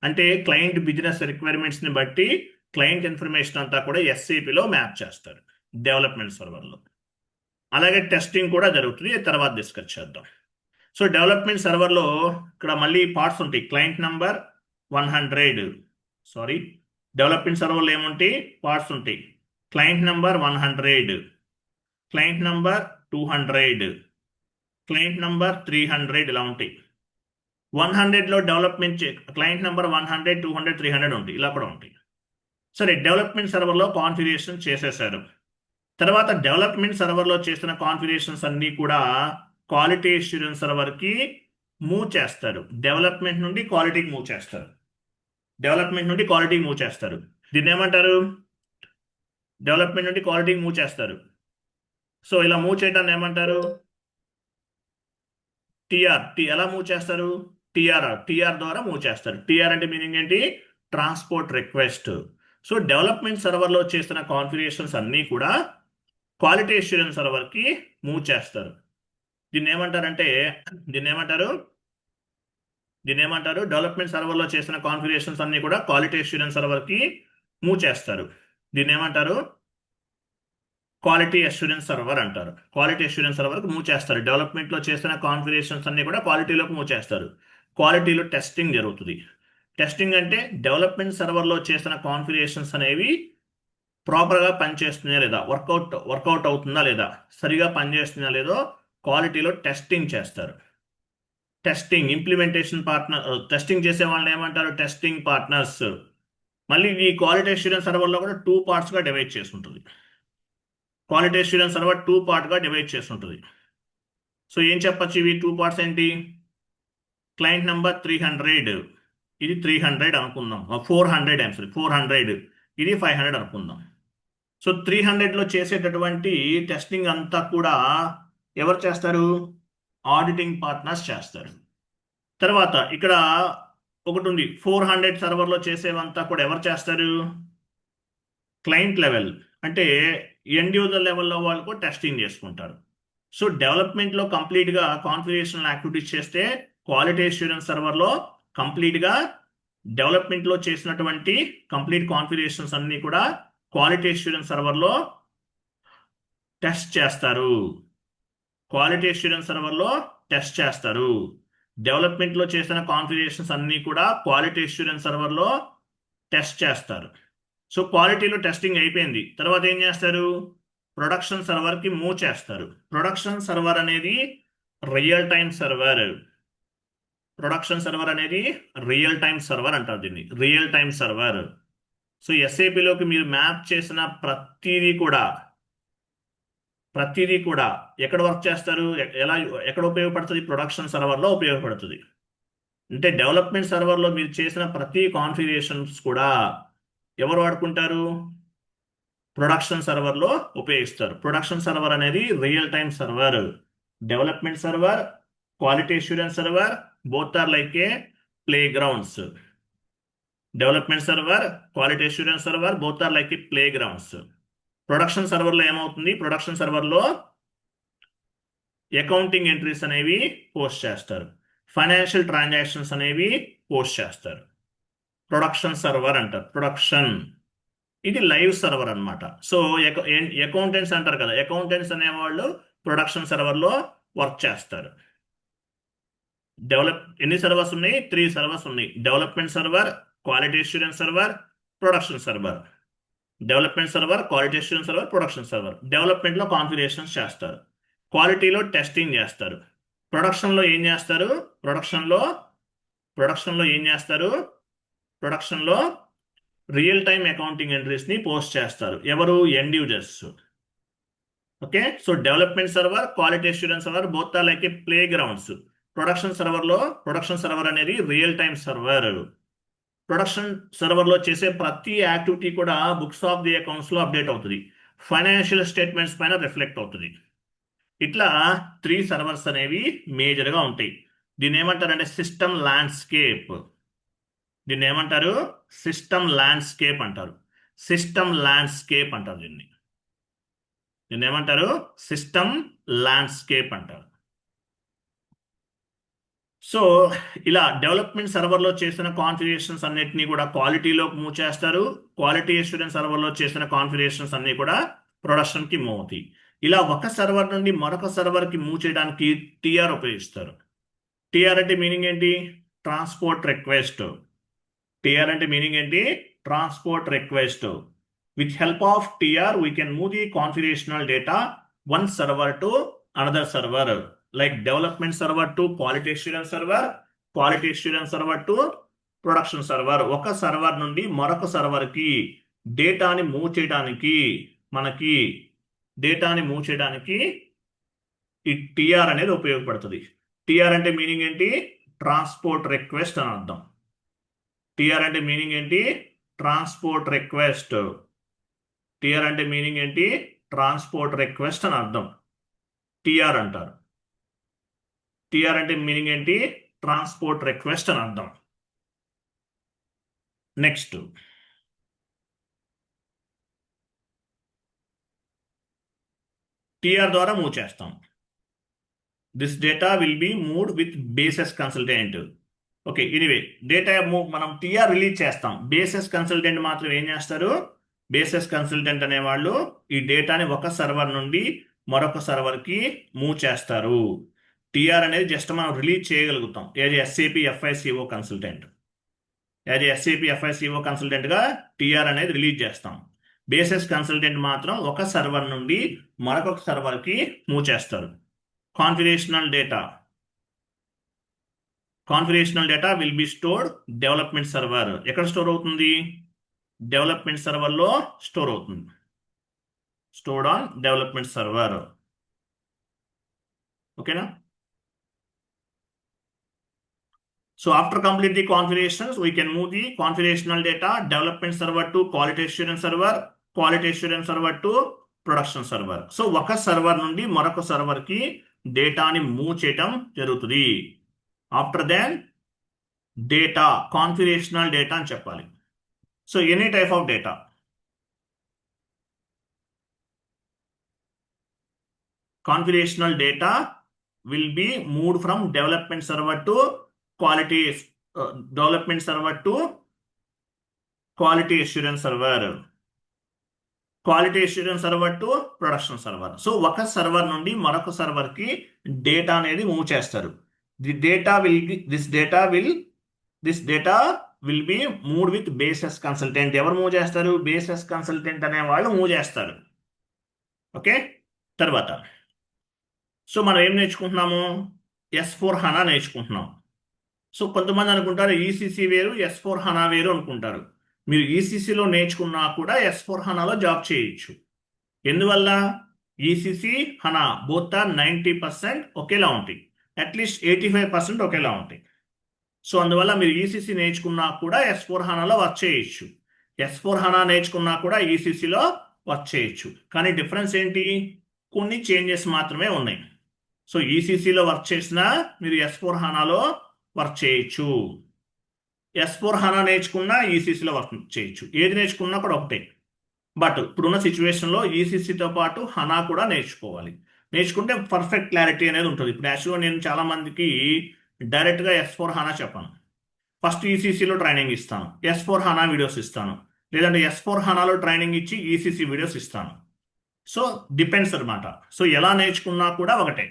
అంటే క్లయింట్ బిజినెస్ రిక్వైర్మెంట్స్ని బట్టి క్లయింట్ ఇన్ఫర్మేషన్ అంతా కూడా ఎస్ఏపిలో మ్యాప్ చేస్తారు డెవలప్మెంట్ సర్వర్లో. అలాగే టెస్టింగ్ కూడా జరుగుతుంది, తర్వాత డిస్కస్ చేద్దాం. సో డెవలప్మెంట్ సర్వర్లో ఇక్కడ మళ్ళీ పార్ట్స్ ఉంటాయి. క్లయింట్ నంబర్ 100, డెవలప్మెంట్ సర్వర్లో ఏముంటాయి? పార్ట్స్ ఉంటాయి. Client number 100, client number 200, client number 300, ఇలా ఉంటాయి. 100లో డెవలప్మెంట్ క్లయింట్ నంబర్ 100, 200, 300 ఉంటాయి, ఇలా కూడా ఉంటాయి. సరే, డెవలప్మెంట్ సర్వర్లో కాన్ఫిగరేషన్ చేసేసారు. తర్వాత డెవలప్మెంట్ సర్వర్లో చేసిన కాన్ఫిగరేషన్స్ అన్నీ కూడా క్వాలిటీ అష్యూరెన్స్ సర్వర్కి మూవ్ చేస్తారు. డెవలప్మెంట్ నుండి క్వాలిటీకి మూవ్ చేస్తారు. డెవలప్మెంట్ నుండి క్వాలిటీకి మూవ్ చేస్తారు. దీన్ని ఏమంటారు? డెవలప్మెంట్ నుండి క్వాలిటీకి మూవ్ చేస్తారు. సో ఇలా మూవ్ చేయడాన్ని ఏమంటారు? టిఆర్. ఎలా మూవ్ చేస్తారు? టిఆర్ ద్వారా మూవ్ చేస్తారు. టిఆర్ అంటే మీనింగ్ ఏంటి? Transport request. సో డెవలప్మెంట్ సర్వర్లో చేసిన కాన్ఫిగరేషన్స్ అన్నీ కూడా క్వాలిటీ అష్యూరెన్స్ సర్వర్కి మూవ్ చేస్తారు. దీన్ని ఏమంటారు? డెవలప్మెంట్ సర్వర్లో చేసిన కాన్ఫిగరేషన్స్ అన్ని కూడా క్వాలిటీ అష్యూరెన్స్ సర్వర్కి మూవ్ చేస్తారు. దీన్ని ఏమంటారు? క్వాలిటీ అష్యూరెన్స్ సర్వర్ అంటారు. క్వాలిటీ అష్యూరెన్స్ సర్వర్కి మూవ్ చేస్తారు. డెవలప్మెంట్లో చేసిన కాన్ఫిగరేషన్స్ అన్ని కూడా క్వాలిటీలోకి మూవ్ చేస్తారు. క్వాలిటీలో టెస్టింగ్ జరుగుతుంది. టెస్టింగ్ అంటే డెవలప్మెంట్ సర్వర్లో చేసిన కాన్ఫిగరేషన్స్ అనేవి ప్రాపర్గా పనిచేస్తున్నాయా లేదా, వర్కౌట్ అవుతుందా లేదా, సరిగా పనిచేస్తుందా లేదో క్వాలిటీలో టెస్టింగ్ చేస్తారు. టెస్టింగ్ ఇంప్లిమెంటేషన్ పార్ట్నర్, టెస్టింగ్ చేసే వాళ్ళని ఏమంటారు? Testing partners. మళ్ళీ ఈ క్వాలిటీ అష్యూరెన్స్ సర్వర్లో కూడా 2 పార్ట్స్గా డివైడ్ చేసి ఉంటుంది. క్వాలిటీ అష్యూరెన్స్ సర్వర్ 2 పార్ట్గా డివైడ్ చేసి ఉంటుంది. సో ఏం చెప్పచ్చు? ఇవి 2 పార్ట్స్ ఏంటి? క్లయింట్ నెంబర్ 300, ఇది 300 అనుకుందాం. 400, ఇది 500 అనుకుందాం. సో 300లో చేసేటటువంటి టెస్టింగ్ అంతా కూడా ఎవరు చేస్తారు? ఆడిటింగ్ పార్ట్నర్స్ చేస్తారు. తర్వాత ఇక్కడ ఒకటి ఉంది, 400 సర్వర్లో చేసేవంతా కూడా ఎవరు చేస్తారు? క్లయింట్ లెవెల్, అంటే ఎండ్ యూజర్ లెవెల్లో వాళ్ళు కూడా టెస్టింగ్ చేసుకుంటారు. సో డెవలప్మెంట్లో కంప్లీట్గా కాన్ఫిగరేషనల్ యాక్టివిటీస్ చేస్తే క్వాలిటీ అష్యూరెన్స్ సర్వర్లో కంప్లీట్గా డెవలప్మెంట్లో చేసినటువంటి కంప్లీట్ కాన్ఫిగరేషన్స్ అన్నీ కూడా క్వాలిటీ అష్యూరెన్స్ సర్వర్లో టెస్ట్ చేస్తారు. క్వాలిటీ అష్యూరెన్స్ సర్వర్లో టెస్ట్ చేస్తారు. డెవలప్మెంట్లో చేసిన కాన్ఫిగరేషన్స్ అన్నీ కూడా క్వాలిటీ అష్యూరెన్స్ సర్వర్లో టెస్ట్ చేస్తారు. సో క్వాలిటీలో టెస్టింగ్ అయిపోయింది. తర్వాత ఏం చేస్తారు? ప్రొడక్షన్ సర్వర్కి మూవ్ చేస్తారు. ప్రొడక్షన్ సర్వర్ అనేది real time server. Production server అనేది రియల్ టైమ్ సర్వర్ అంటారు దీన్ని, రియల్ టైమ్ సర్వర్. సో ఎస్ఏపిలోకి మీరు మ్యాప్ చేసిన ప్రతిదీ కూడా ఎక్కడ వర్క్ చేస్తారు? ఎక్కడ ఉపయోగపడుతుంది? ప్రొడక్షన్ సర్వర్లో ఉపయోగపడుతుంది. అంటే డెవలప్మెంట్ సర్వర్లో మీరు చేసిన ప్రతి కాన్ఫిగరేషన్స్ కూడా ఎవరు వాడుకుంటారు? ప్రొడక్షన్ సర్వర్లో ఉపయోగిస్తారు. ప్రొడక్షన్ సర్వర్ అనేది real time server. Development server, quality assurance server, both are like a play grounds. Development server, quality assurance server, both are like a play grounds. Production సర్వర్లో ఏమవుతుంది? ప్రొడక్షన్ సర్వర్లో accounting entries అనేవి post చేస్తారు. Financial transactions అనేవి post చేస్తారు. Production server అంటారు. Production ఇది live server అన్నమాట. సో అకౌంటెంట్స్ అంటారు కదా, అకౌంటెంట్స్ అనేవాళ్ళు ప్రొడక్షన్ సర్వర్లో వర్క్ చేస్తారు. ఎన్ని సర్వర్స్ ఉన్నాయి? 3 సర్వర్స్ ఉన్నాయి. Development server, quality assurance server, production server. Development server, quality assurance server, production server. డెవలప్మెంట్లో కాన్ఫిగరేషన్స్ చేస్తారు. క్వాలిటీలో టెస్టింగ్ చేస్తారు. ప్రొడక్షన్లో ఏం చేస్తారు? ప్రొడక్షన్లో రియల్ టైమ్ అకౌంటింగ్ ఎంట్రీస్ని పోస్ట్ చేస్తారు. ఎవరు? End users. Okay, so development server, quality assurance server both are like a play grounds. Production server అనేది రియల్ టైమ్ సర్వర్. ప్రొడక్షన్ సర్వర్లో చేసే ప్రతి యాక్టివిటీ కూడా బుక్స్ ఆఫ్ ది అకౌంట్స్లో అప్డేట్ అవుతుంది, ఫైనాన్షియల్ స్టేట్మెంట్స్ పైన రిఫ్లెక్ట్ అవుతుంది. ఇట్లా 3 సర్వర్స్ అనేవి మేజర్గా ఉంటాయి. దీన్ని ఏమంటారంటే సిస్టమ్ ల్యాండ్స్కేప్. దీన్ని ఏమంటారు? సిస్టమ్ ల్యాండ్స్కేప్ అంటారు. సిస్టమ్ ల్యాండ్స్కేప్ అంటారు దీన్ని ఏమంటారు? సిస్టమ్ ల్యాండ్స్కేప్ అంటారు. సో ఇలా డెవలప్మెంట్ సర్వర్లో చేసిన కాన్ఫిగరేషన్స్ అన్నిటినీ కూడా క్వాలిటీలోకి మూవ్ చేస్తారు. క్వాలిటీ అష్యూరెన్స్ సర్వర్లో చేసిన కాన్ఫిగరేషన్స్ అన్ని కూడా ప్రొడక్షన్కి మూవ్ అవుతాయి. ఇలా ఒక సర్వర్ నుండి మరొక సర్వర్కి మూవ్ చేయడానికి టీఆర్ ఉపయోగిస్తారు. టీఆర్ అంటే మీనింగ్ ఏంటి? Transport request. టీఆర్ అంటే మీనింగ్ ఏంటి? Transport request. With help of TR, we can move the configurational data one server to another server, like development server to quality assurance server, quality assurance server to production server. ఒక server నుండి మరొక సర్వర్కి డేటాని move చేయడానికి ఈ TR అనేది ఉపయోగపడుతుంది. TR అంటే meaning ఏంటి? ట్రాన్స్పోర్ట్ రిక్వెస్ట్ అని అర్థం. టిఆర్ అంటే మీనింగ్ ఏంటి? Transport request. టిఆర్ అంటే మీనింగ్ ఏంటి? ట్రాన్స్పోర్ట్ రిక్వెస్ట్ అని అర్థం. టిఆర్ అంటారు. టిఆర్ అంటే మీనింగ్ ఏంటి? ట్రాన్స్పోర్ట్ రిక్వెస్ట్ అని అర్థం. నెక్స్ట్, టిఆర్ ద్వారా మూవ్ చేస్తాం. This data will B moved with basis consultant. Okay, anyway data మనం టిఆర్ రిలీజ్ చేస్తాం. బేసిస్ కన్సల్టెంట్ మాత్రం ఏం చేస్తారు? బేసిస్ కన్సల్టెంట్ అనేవాళ్ళు ఈ డేటాని ఒక సర్వర్ నుండి మరొక సర్వర్కి మూవ్ చేస్తారు. టిఆర్ అనేది జస్ట్ మనం రిలీజ్ చేయగలుగుతాం యాజ్ ఎస్ఏపి ఎఫ్ఐసిఓ కన్సల్టెంట్. కన్సల్టెంట్గా టిఆర్ అనేది రిలీజ్ చేస్తాం. బేసిస్ కన్సల్టెంట్ మాత్రం ఒక సర్వర్ నుండి మరొక సర్వర్కి మూవ్ చేస్తారు. Configurational data will be stored development server. ఎక్కడ స్టోర్ అవుతుంది? డెవలప్మెంట్ సర్వర్లో స్టోర్ అవుతుంది. Stored on development server. ఓకేనా? So after complete the configurations we can move the configurational data development server to quality assurance server, quality assurance server to production server. So ఒక server నుండి మరొక సర్వర్కి డేటాని move చేయటం జరుగుతుంది. After then data, configurational data అని చెప్పాలి. So any type of data. Configurational data will be moved from development server to quality assurance server, quality assurance server to production server. So ఒక server నుండి మరొక సర్వర్కి data అనేది move చేస్తారు. This data will be moved with basis consultant. ఎవరు move చేస్తారు? Basis consultant అనే వాళ్ళు move చేస్తారు. ఓకే, తర్వాత సో మనం ఏం నేర్చుకుంటున్నాము? S4 HANA నేర్చుకుంటున్నాం. సో కొంతమంది అనుకుంటారు ఈసీసీ వేరు, S4 HANA వేరు అనుకుంటారు. మీరు ఈసీసీలో నేర్చుకున్నా కూడా S4 HANAలో జాబ్ చేయొచ్చు. ఎందువల్ల? ఈసీసీ HANA బోత్ ఆర్ 90% ఒకేలా ఉంటాయి, అట్లీస్ట్ 85% ఒకేలా ఉంటాయి. సో అందువల్ల మీరు ఈసీసీ నేర్చుకున్నా కూడా S4 HANAలో వర్క్ చేయొచ్చు. S4 HANA నేర్చుకున్నా కూడా ఈసీసీలో వర్క్ చేయొచ్చు. కానీ డిఫరెన్స్ ఏంటి? కొన్ని చేంజెస్ మాత్రమే ఉన్నాయి. సో ఈసీసీలో వర్క్ చేసినా మీరు S4 HANAలో వర్క్ చేయొచ్చు. S4 HANA నేర్చుకున్నా ఈసీసీలో వర్క్ చేయొచ్చు. ఏది నేర్చుకున్నా కూడా ఒకటే. బట్ ఇప్పుడున్న సిచ్యువేషన్లో ఈసీసీతో పాటు HANA కూడా నేర్చుకోవాలి. నేర్చుకుంటే పర్ఫెక్ట్ క్లారిటీ అనేది ఉంటుంది. ఇప్పుడు యాక్చువల్గా నేను చాలా మందికి డైరెక్ట్గా S4 HANA చెప్పాను. ఫస్ట్ ఈసీసీలో ట్రైనింగ్ ఇస్తాను, S4 HANA వీడియోస్ ఇస్తాను, లేదంటే S4 HANAలో ట్రైనింగ్ ఇచ్చి ఈసీసీ వీడియోస్ ఇస్తాను. సో డిపెండ్స్ అనమాట. సో ఎలా నేర్చుకున్నా కూడా ఒకటే.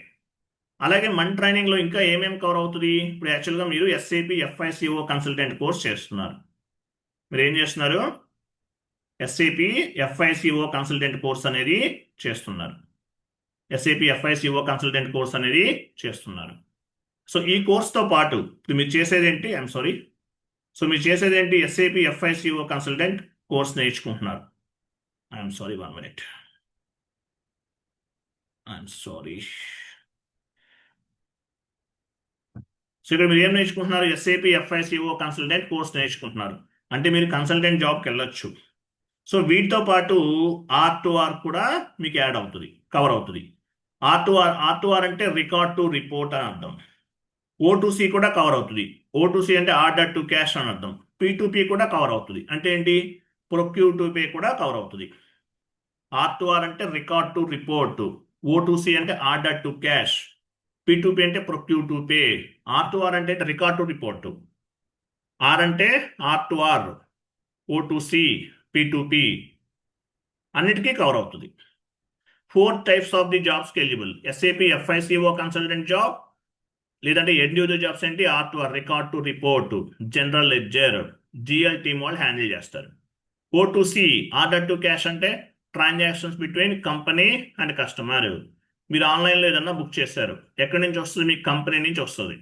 అలాగే మన ట్రైనింగ్లో ఇంకా ఏమేమి కవర్ అవుతుంది? ఇప్పుడు యాక్చువల్గా మీరు ఎస్ఏపి ఎఫ్ఐసిఓ కన్సల్టెంట్ కోర్స్ చేస్తున్నారు. మీరు ఏం చేస్తున్నారు? ఎస్ఏపి ఎఫ్ఐసిఓ కన్సల్టెంట్ కోర్స్ అనేది చేస్తున్నారు. సో ఈ కోర్స్తో పాటు ఇప్పుడు మీరు చేసేది ఏంటి? సో మీరు చేసేది ఏంటి? ఎస్ఏపి ఎఫ్ఐసిఓ కన్సల్టెంట్ కోర్స్ నేర్చుకుంటున్నారు. I'm sorry, 1 minute. I'm sorry. So ఇక్కడ మీరు ఏం నేర్చుకుంటున్నారు? ఎస్ఏపి ఎఫ్ఐసిఓ కన్సల్టెంట్ కోర్స్ నేర్చుకుంటున్నారు. అంటే మీరు కన్సల్టెంట్ జాబ్కి వెళ్ళొచ్చు. సో వీటితో పాటు R2R కూడా మీకు యాడ్ అవుతుంది, కవర్ అవుతుంది. R2R అంటే రికార్డ్ టు రిపోర్ట్ అని అర్థం. O2C కూడా కవర్ అవుతుంది. O2C అంటే ఆర్డర్ టు క్యాష్ అని అర్థం. P2P కూడా కవర్ అవుతుంది. అంటే ఏంటి? ప్రొక్యూర్ టు పే కూడా కవర్ అవుతుంది. R2R అంటే రికార్డ్ టు రిపోర్ట్, O2C అంటే ఆర్డర్ టు క్యాష్, P2P అంటే ప్రొక్యూర్ టు పే. R2R అంటే రికార్డ్ టు రిపోర్ట్, R అంటే R2R, O2C, P2P అన్నిటికీ కవర్ అవుతుంది. 4 types ఆఫ్ ది జాబ్స్కి eligible. SAP FICO consultant job, లేదంటే ఎండ్యూజర్ జాబ్స్ ఏంటి? R2R record to report, general ledger, GL team వాళ్ళు handle చేస్తారు. O2C ఆర్డర్ టు క్యాష్ అంటే transactions between company and customer. మీరు ఆన్లైన్లో ఏదన్నా బుక్ చేశారు, ఎక్కడి నుంచి వస్తుంది? మీకు కంపెనీ నుంచి వస్తుంది.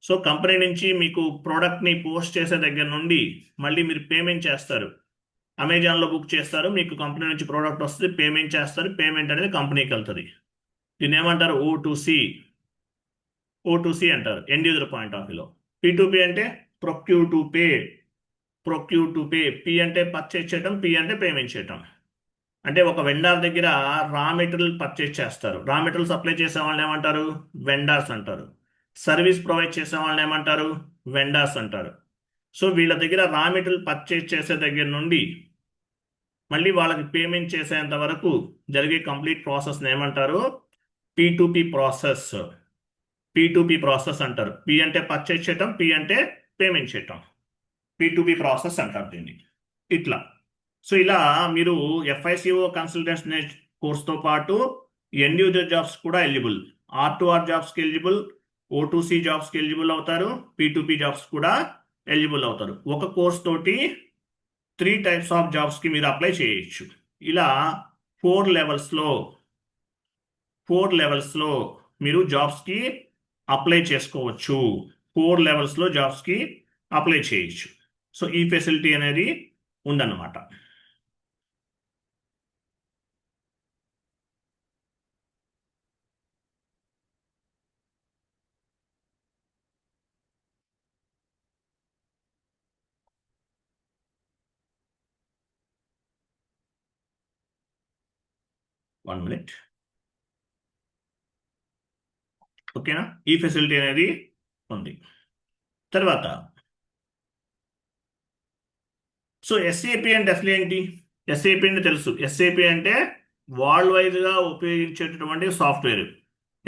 సో కంపెనీ నుంచి మీకు ప్రోడక్ట్ని పోస్ట్ చేసే దగ్గర నుండి మళ్ళీ మీరు పేమెంట్ చేస్తారు. అమెజాన్లో బుక్ చేస్తారు, మీకు కంపెనీ నుంచి ప్రోడక్ట్ వస్తుంది, పేమెంట్ చేస్తారు, పేమెంట్ అనేది కంపెనీకి వెళ్తుంది. దీన్ని ఏమంటారు? O2C అంటారు ఎండ్ యూజర్ పాయింట్ ఆఫ్ వ్యూలో. P2P అంటే ప్రొక్యూర్ టు పే. P అంటే పర్చేజ్ చేయటం, P అంటే పేమెంట్ చేయటం. అంటే ఒక వెండర్ దగ్గర రా మెటీరియల్ పర్చేజ్ చేస్తారు, రా మెటీరియల్ సప్లై చేసే వాళ్ళని ఏమంటారు? వెండర్స్ అంటారు. సర్వీస్ ప్రొవైడ్ చేసే వాళ్ళని ఏమంటారు? వెండర్స్ అంటారు. సో వీళ్ళ దగ్గర రా మెటీరియల్ పర్చేజ్ చేసే దగ్గర నుండి మళ్ళీ వాళ్ళకి పేమెంట్ చేసేంత వరకు జరిగే కంప్లీట్ ప్రాసెస్ని ఏమంటారు? P2P process. P2P ప్రాసెస్ అంటారు. P అంటే పర్చేజ్ చేయటం, P అంటే పేమెంట్ చేయటం. P2P ప్రాసెస్ అంటారు దీన్ని. ఇట్లా. సో ఇలా మీరు ఎఫ్ఐసిఓ కన్సల్టెంట్స్ కోర్స్తో పాటు ఎండ్ యూజర్ జాబ్స్ కూడా ఎలిజిబుల్. R2R జాబ్స్కి ఎలిజిబుల్, O2C జాబ్స్కి ఎలిజిబుల్ అవుతారు, P2P జాబ్స్ కూడా ఎలిజిబుల్ అవుతారు. ఒక కోర్స్ తోటి 3 types ఆఫ్ జాబ్స్కి మీరు అప్లై చేయొచ్చు. ఇలా 4 లెవెల్స్లో మీరు జాబ్స్కి అప్లై చేసుకోవచ్చు. 4 లెవెల్స్లో జాబ్స్కి అప్లై చేయొచ్చు. సో ఈ ఫెసిలిటీ అనేది ఉందన్నమాట. One minute. ఓకేనా? ఈ ఫెసిలిటీ అనేది ఉంది. తర్వాత సో ఎస్ఏపి అంటే అసలు ఏంటి? ఎస్ఏపి అంటే తెలుసు. ఎస్ఏపి అంటే వరల్డ్ వైడ్గా ఉపయోగించేటటువంటి software.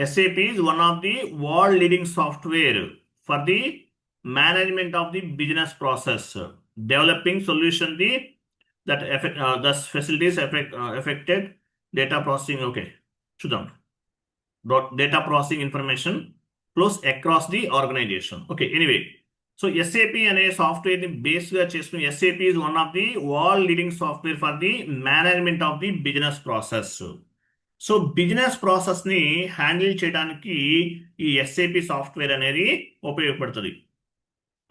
SAP is one of the world leading software for the management of the business process, developing solution the that thus facilities effected data processing. Okay, చూద్దాం. Data processing information flows across the organization. Okay, anyway. So SAP అనే సాఫ్ట్వేర్ని బేస్గా చేసుకుని SAP is one of the world leading software for the management of the business process. So business ప్రాసెస్ని handle చేయడానికి ఈ SAP software అనేది ఉపయోగపడుతుంది.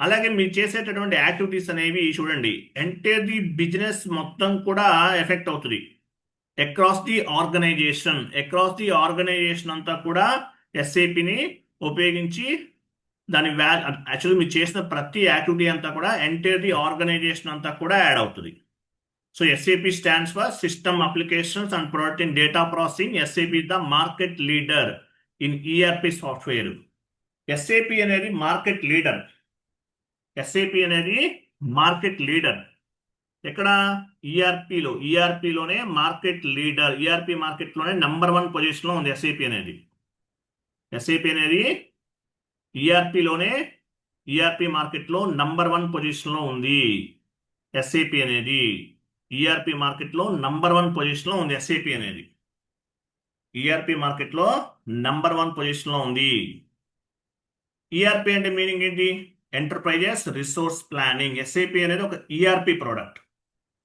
అలాగే మీరు చేసేటటువంటి యాక్టివిటీస్ అనేవి చూడండి, ఎంటైర్ ది బిజినెస్ మొత్తం కూడా ఎఫెక్ట్ అవుతుంది. అక్రాస్ ది ఆర్గనైజేషన్ అంతా కూడా ఎస్ఏపిని ఉపయోగించి దాని యాక్చువల్లీ మీరు చేసిన ప్రతి యాక్టివిటీ అంతా కూడా ఎంటైర్ ది ఆర్గనైజేషన్ అంతా కూడా యాడ్ అవుతుంది. So SAP stands for System Applications and Product in Data Processing. SAP is the market leader in ERP software. SAP అనేది మార్కెట్ లీడర్. SAP అనేది మార్కెట్ లీడర్. ఎక్కడ? ఈఆర్పిలోనే మార్కెట్ లీడర్. ఈఆర్పి మార్కెట్లోనే number 1 పొజిషన్లో ఉంది SAP అనేది. SAP అనేది ERP మార్కెట్లో number 1 పొజిషన్లో ఉంది. SAP అనేది ఈఆర్పి మార్కెట్లో నంబర్ 1 పొజిషన్లో ఉంది. SAP అనేది ఈఆర్పి మార్కెట్లో నంబర్ 1 పొజిషన్లో ఉంది. ఈఆర్పి అంటే మీనింగ్ ఏంటి? Enterprises resource planning. SAP అనేది ఒక ERP product.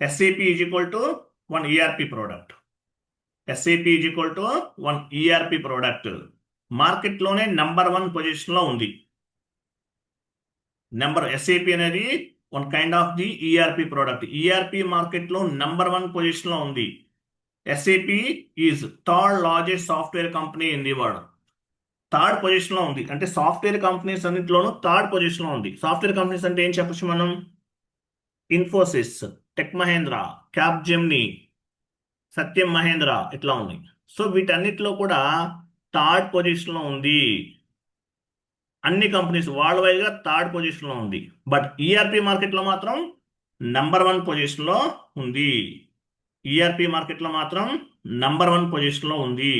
SAP is equal to 1 ERP product. SAP is equal to 1 ERP product. మార్కెట్లోనే నంబర్ 1 పొజిషన్లో ఉంది. ఎస్ఏపి అనేది one kind of the ERP product. ERP మార్కెట్లో నెంబర్ 1 పొజిషన్లో ఉంది. SAP is third largest software company in the world. Third పొజిషన్లో ఉంది, అంటే సాఫ్ట్వేర్ కంపెనీస్ అన్నింటిలోనూ థర్డ్ పొజిషన్లో ఉంది. సాఫ్ట్వేర్ కంపెనీస్ అంటే ఏం చెప్పచ్చు మనం? ఇన్ఫోసిస్, టెక్ మహేంద్ర, క్యాప్జెమిని, సత్యం మహేంద్ర ఇట్లా ఉన్నాయి. సో వీటన్నిటిలో కూడా థర్డ్ పొజిషన్లో ఉంది. అన్ని కంపెనీస్ వరల్డ్ వైడ్గా థర్డ్ పొజిషన్లో ఉంది. బట్ ఈఆర్పి మార్కెట్లో మాత్రం నెంబర్ 1 పొజిషన్లో ఉంది. ఈఆర్పి మార్కెట్లో మాత్రం నెంబర్ 1 పొజిషన్లో ఉంది.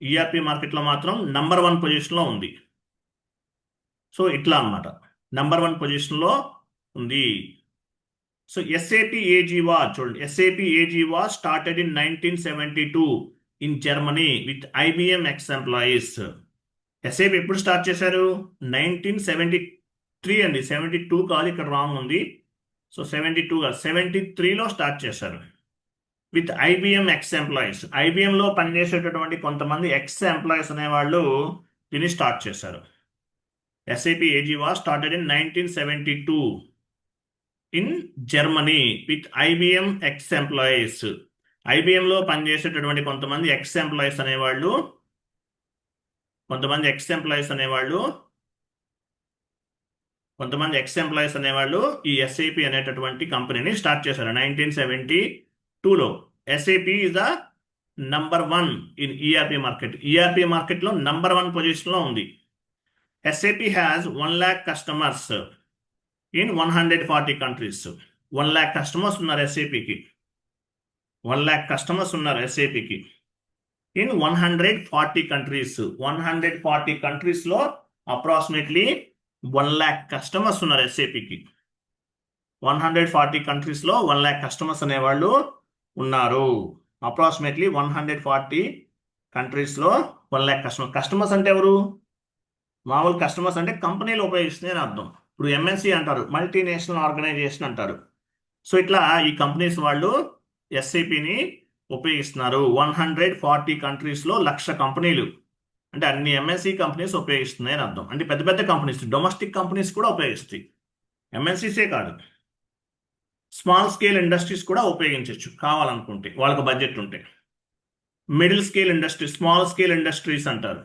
ఈఆర్పి మార్కెట్లో మాత్రం నెంబర్ 1 పొజిషన్లో ఉంది. సో ఇట్లా అన్నమాట, నెంబర్ 1 పొజిషన్లో ఉంది. సో ఎస్ఏపి ఏజీవా చూడండి, ఎస్ఏపి ఏజీవా started in 1972 in Germany with IBM ex employees. SAP ఎప్పుడు స్టార్ట్ చేశారు? 1973 అండి, 72 కాదు, ఇక్కడ రాంగ్ ఉంది. సో 72 కాదు, 73లో స్టార్ట్ చేశారు విత్ ఐబిఎం ఎక్స్ ఎంప్లాయీస్. ఐబిఎంలో పనిచేసేటటువంటి కొంతమంది ఎక్స్ ఎంప్లాయీస్ అనేవాళ్ళు దీన్ని స్టార్ట్ చేశారు. ఎస్ఏపి ఏజీవా started in 1972 in Germany with IBM ex employees. ఐబిఎంలో పనిచేసేటటువంటి కొంతమంది ఎక్స్ ఎంప్లాయీస్ అనేవాళ్ళు ఈ ఎస్ఏపి అనేటటువంటి కంపెనీని స్టార్ట్ చేశారు 1972లో. SAP is the number 1 in ERP market. ERP మార్కెట్లో నంబర్ 1 పొజిషన్లో ఉంది. SAP has 1 lakh customers in 140 countries. 1 lakh customers ఉన్నారు ఎస్ఏపికి. 1 lakh కస్టమర్స్ ఉన్నారు ఎస్ఏపికి ఇన్ 140 కంట్రీస్. 140 కంట్రీస్లో అప్రాక్సిమేట్లీ 1 lakh కస్టమర్స్ ఉన్నారు ఎస్ఏపికి. 140 కంట్రీస్లో 1 lakh కస్టమర్స్ అనేవాళ్ళు ఉన్నారు. అప్రాక్సిమేట్లీ 140 కంట్రీస్లో 1 lakh కస్టమర్స్ అంటే ఎవరు? మామూలు కస్టమర్స్ అంటే కంపెనీలు ఉపయోగిస్తుంది అని అర్థం. ఇప్పుడు ఎంఎన్సి అంటారు, మల్టీనేషనల్ ఆర్గనైజేషన్ అంటారు. సో ఇట్లా ఈ కంపెనీస్ వాళ్ళు ఎస్ఏపిని ఉపయోగిస్తున్నారు. 140 కంట్రీస్లో 1,00,000 కంపెనీలు, అంటే అన్ని ఎంఎన్సి కంపెనీస్ ఉపయోగిస్తున్నాయి అని అర్థం. అంటే పెద్ద పెద్ద కంపెనీస్, డొమెస్టిక్ కంపెనీస్ కూడా ఉపయోగిస్తాయి, ఎంఎన్సీసే కాదు. స్మాల్ స్కేల్ ఇండస్ట్రీస్ కూడా ఉపయోగించవచ్చు కావాలనుకుంటే, వాళ్ళకి బడ్జెట్ ఉంటే. Middle scale industries, small scale industries అంటారు.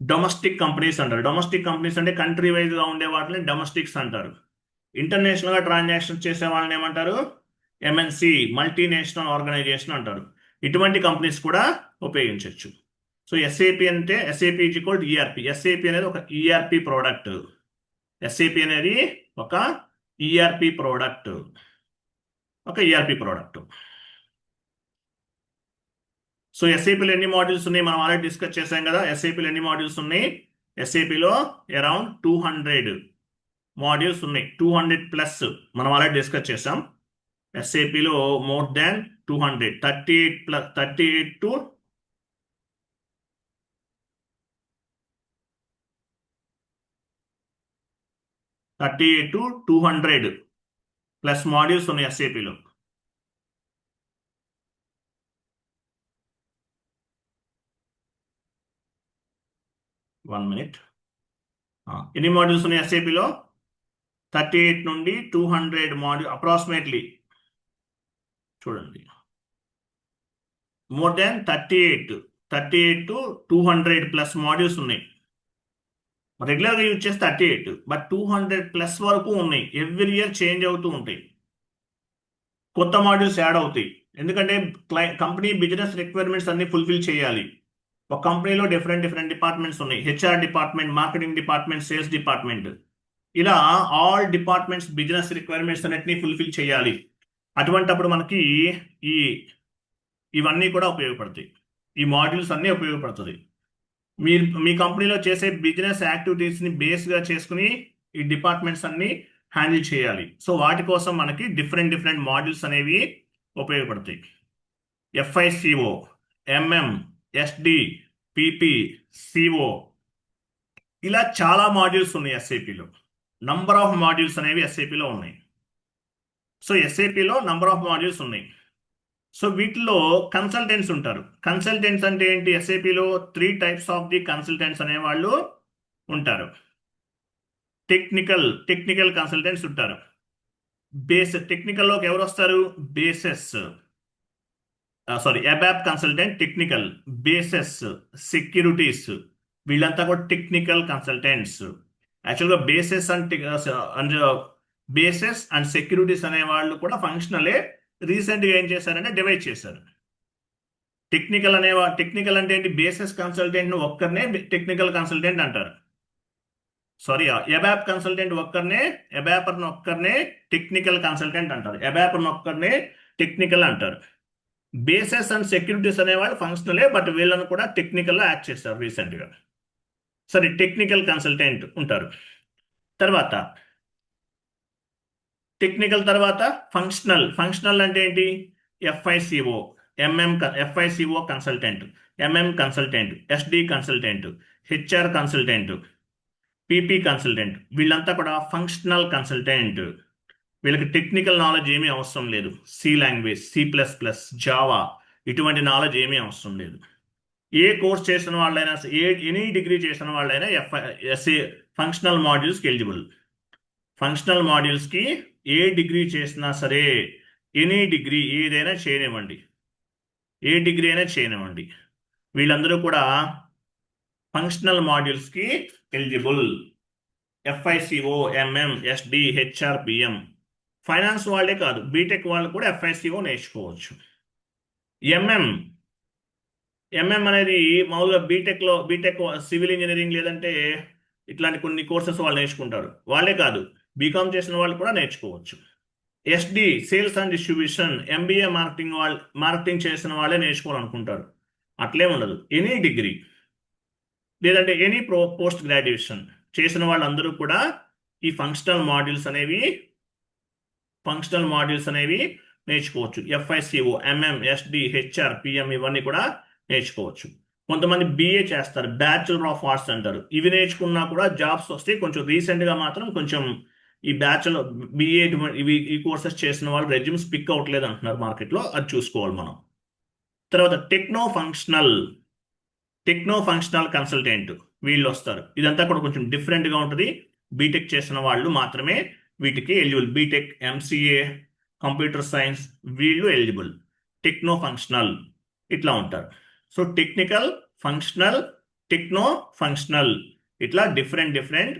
డొమెస్టిక్ కంపెనీస్ అంటారు. డొమెస్టిక్ కంపెనీస్ అంటే కంట్రీ వైజ్గా ఉండే వాటిని డొమెస్టిక్స్ అంటారు. ఇంటర్నేషనల్గా ట్రాన్సాక్షన్ చేసే వాళ్ళని ఏమంటారు? ఎంఎన్సి, మల్టీనేషనల్ ఆర్గనైజేషన్ అంటారు. ఇటువంటి కంపెనీస్ కూడా ఉపయోగించవచ్చు. సో ఎస్ఏపి అంటే SAP is equal to ERP. SAP అనేది ఒక ఈఆర్పి ప్రోడక్ట్. ఎస్ఏపి అనేది ఒక ఈఆర్పి ప్రోడక్ట్. సో ఎస్ఏపిలో ఎన్ని మాడ్యూల్స్ ఉన్నాయి మనం ఆల్రెడీ డిస్కస్ చేసాం కదా. ఎస్ఏపిలో ఎన్ని మాడ్యూల్స్ ఉన్నాయి? ఎస్ఏపిలో అరౌండ్ 200 మాడ్యూల్స్ ఉన్నాయి. 200+ మనం ఆల్రెడీ డిస్కస్ చేసాం. ఎస్ఏపిలో మోర్ దాన్ 200, 38 టు 200+ మాడ్యూల్స్ ఉన్నాయి ఎస్ఏపిలో. ఎన్ని మాడ్యూల్స్ ఉన్నాయి ఎస్ఏపిలో? 38 నుండి 200 మాడ్యూల్ అప్రాక్సిమేట్లీ. చూడండి, మోర్ దాన్ 38 టు 200+ మాడ్యూల్స్ ఉన్నాయి. రెగ్యులర్గా యూజ్ చేస్తే 38, బట్ 200+ వరకు ఉన్నాయి. ఎవ్రీ ఇయర్ చేంజ్ అవుతూ ఉంటాయి, కొత్త మాడ్యూల్స్ యాడ్ అవుతాయి. ఎందుకంటే కంపెనీ బిజినెస్ రిక్వైర్మెంట్స్ అన్ని ఫుల్ఫిల్ చేయాలి. ఒక కంపెనీలో డిఫరెంట్ డిపార్ట్మెంట్స్ ఉన్నాయి. HR department, marketing department, sales department, ఇలా ఆల్ డిపార్ట్మెంట్స్ బిజినెస్ రిక్వైర్మెంట్స్ అన్నిటినీ ఫుల్ఫిల్ చేయాలి. అటువంటప్పుడు మనకి ఇవన్నీ కూడా ఉపయోగపడతాయి. ఈ మాడ్యూల్స్ అన్నీ ఉపయోగపడుతుంది. మీ కంపెనీలో చేసే బిజినెస్ యాక్టివిటీస్ని బేస్గా చేసుకుని ఈ డిపార్ట్మెంట్స్ అన్ని హ్యాండిల్ చేయాలి. సో వాటి కోసం మనకి డిఫరెంట్ మాడ్యూల్స్ అనేవి ఉపయోగపడతాయి. FICO, MM, SD, PP, CO, ఇలా చాలా మాడ్యూల్స్ ఉన్నాయి ఎస్ఏపిలో. నంబర్ ఆఫ్ మాడ్యూల్స్ అనేవి ఎస్ఏపిలో ఉన్నాయి. సో ఎస్ఏపిలో నంబర్ ఆఫ్ మాడ్యూల్స్ ఉన్నాయి. సో వీటిలో కన్సల్టెంట్స్ ఉంటారు. కన్సల్టెంట్స్ అంటే ఏంటి? ఎస్ఏపిలో 3 types ఆఫ్ ది కన్సల్టెంట్స్ అనేవాళ్ళు ఉంటారు. టెక్నికల్ కన్సల్టెంట్స్ ఉంటారు. టెక్నికల్లోకి ఎవరు వస్తారు? Basis, ABAP consultant technical, basis, securities, వీళ్ళంతా కూడా టెక్నికల్ కన్సల్టెంట్స్. యాక్చువల్గా బేసెస్ అండ్ సెక్యూరిటీస్ అనే వాళ్ళు కూడా ఫంక్షనలే. రీసెంట్గా ఏం చేశారంటే డివైడ్ చేశారు. టెక్నికల్ అంటే ఏంటి? బేసెస్ కన్సల్టెంట్ ఒక్కరినే టెక్నికల్ కన్సల్టెంట్ అంటారు. సారీ, అబాప్ కన్సల్టెంట్ అబాపర్ని ఒక్కరినే టెక్నికల్ కన్సల్టెంట్ అంటారు. అబాపర్ని ఒక్కరినే టెక్నికల్ అంటారు. బేసెస్ అండ్ సెక్యూరిటీస్ అనేవాళ్ళు ఫంక్షనలే, బట్ వీళ్ళని కూడా టెక్నికల్లో యాక్ట్ చేస్తారు రీసెంట్గా. సరే, టెక్నికల్ కన్సల్టెంట్ ఉంటారు. తర్వాత టెక్నికల్ తర్వాత ఫంక్షనల్ అంటే ఏంటి? FICO, FICO consultant, MM consultant, SD consultant, HR consultant, PP consultant, వీళ్ళంతా కూడా ఫంక్షనల్ కన్సల్టెంట్. వీళ్ళకి టెక్నికల్ నాలెడ్జ్ ఏమీ అవసరం లేదు. సి లాంగ్వేజ్, C++, జావా, ఇటువంటి నాలెడ్జ్ ఏమీ అవసరం లేదు. ఏ కోర్స్ చేసిన వాళ్ళైనా, ఎనీ డిగ్రీ చేసిన వాళ్ళైనా ఫంక్షనల్ మాడ్యూల్స్కి ఎలిజిబుల్. ఫంక్షనల్ మాడ్యూల్స్కి ఏ డిగ్రీ చేసినా సరే, ఎనీ డిగ్రీ ఏదైనా చేయనివ్వండి, ఏ డిగ్రీ అయినా చేయనివ్వండి, వీళ్ళందరూ కూడా ఫంక్షనల్ మాడ్యూల్స్కి eligible. FICO, MM, SD, HR, PM. Finance వాళ్ళే కాదు, బీటెక్ వాళ్ళు కూడా ఎఫ్ఐసిఓ నేర్చుకోవచ్చు. ఎంఎం అనేది మామూలుగా బీటెక్ సివిల్ ఇంజనీరింగ్ లేదంటే ఇట్లాంటి కొన్ని కోర్సెస్ వాళ్ళు నేర్చుకుంటారు. వాళ్ళే కాదు, బీకామ్ చేసిన వాళ్ళు కూడా నేర్చుకోవచ్చు. SD, sales and distribution, MBA marketing చేసిన వాళ్ళే నేర్చుకోవాలనుకుంటారు. అట్లే ఉండదు. ఎనీ డిగ్రీ లేదంటే ఎనీ పోస్ట్ గ్రాడ్యుయేషన్ చేసిన వాళ్ళందరూ కూడా ఈ ఫంక్షనల్ మాడ్యూల్స్ అనేవి నేర్చుకోవచ్చు. FICO, MM, SD, HR, PM ఇవన్నీ కూడా నేర్చుకోవచ్చు. కొంతమంది బిఏ చేస్తారు, బ్యాచులర్ ఆఫ్ ఆర్ట్స్ అంటారు. ఇవి నేర్చుకున్నా కూడా జాబ్స్ వస్తే కొంచెం రీసెంట్గా మాత్రం కొంచెం ఈ బ్యాచులర్ బిఏ ఈ కోర్సెస్ చేసిన వాళ్ళు రెజ్యూమ్స్ పిక్ అవ్వట్లేదు అంటున్నారు మార్కెట్లో. అది చూసుకోవాలి మనం. తర్వాత టెక్నో ఫంక్షనల్ కన్సల్టెంట్ వీళ్ళు వస్తారు. ఇదంతా కూడా కొంచెం డిఫరెంట్గా ఉంటుంది. బీటెక్ చేసిన వాళ్ళు మాత్రమే వీటికి eligible. BTech, MCA, computer science వీళ్ళు ఎలిజిబుల్. టెక్నో ఫంక్షనల్ ఇట్లా ఉంటారు. So technical, functional, techno functional, ఇట్లా డిఫరెంట్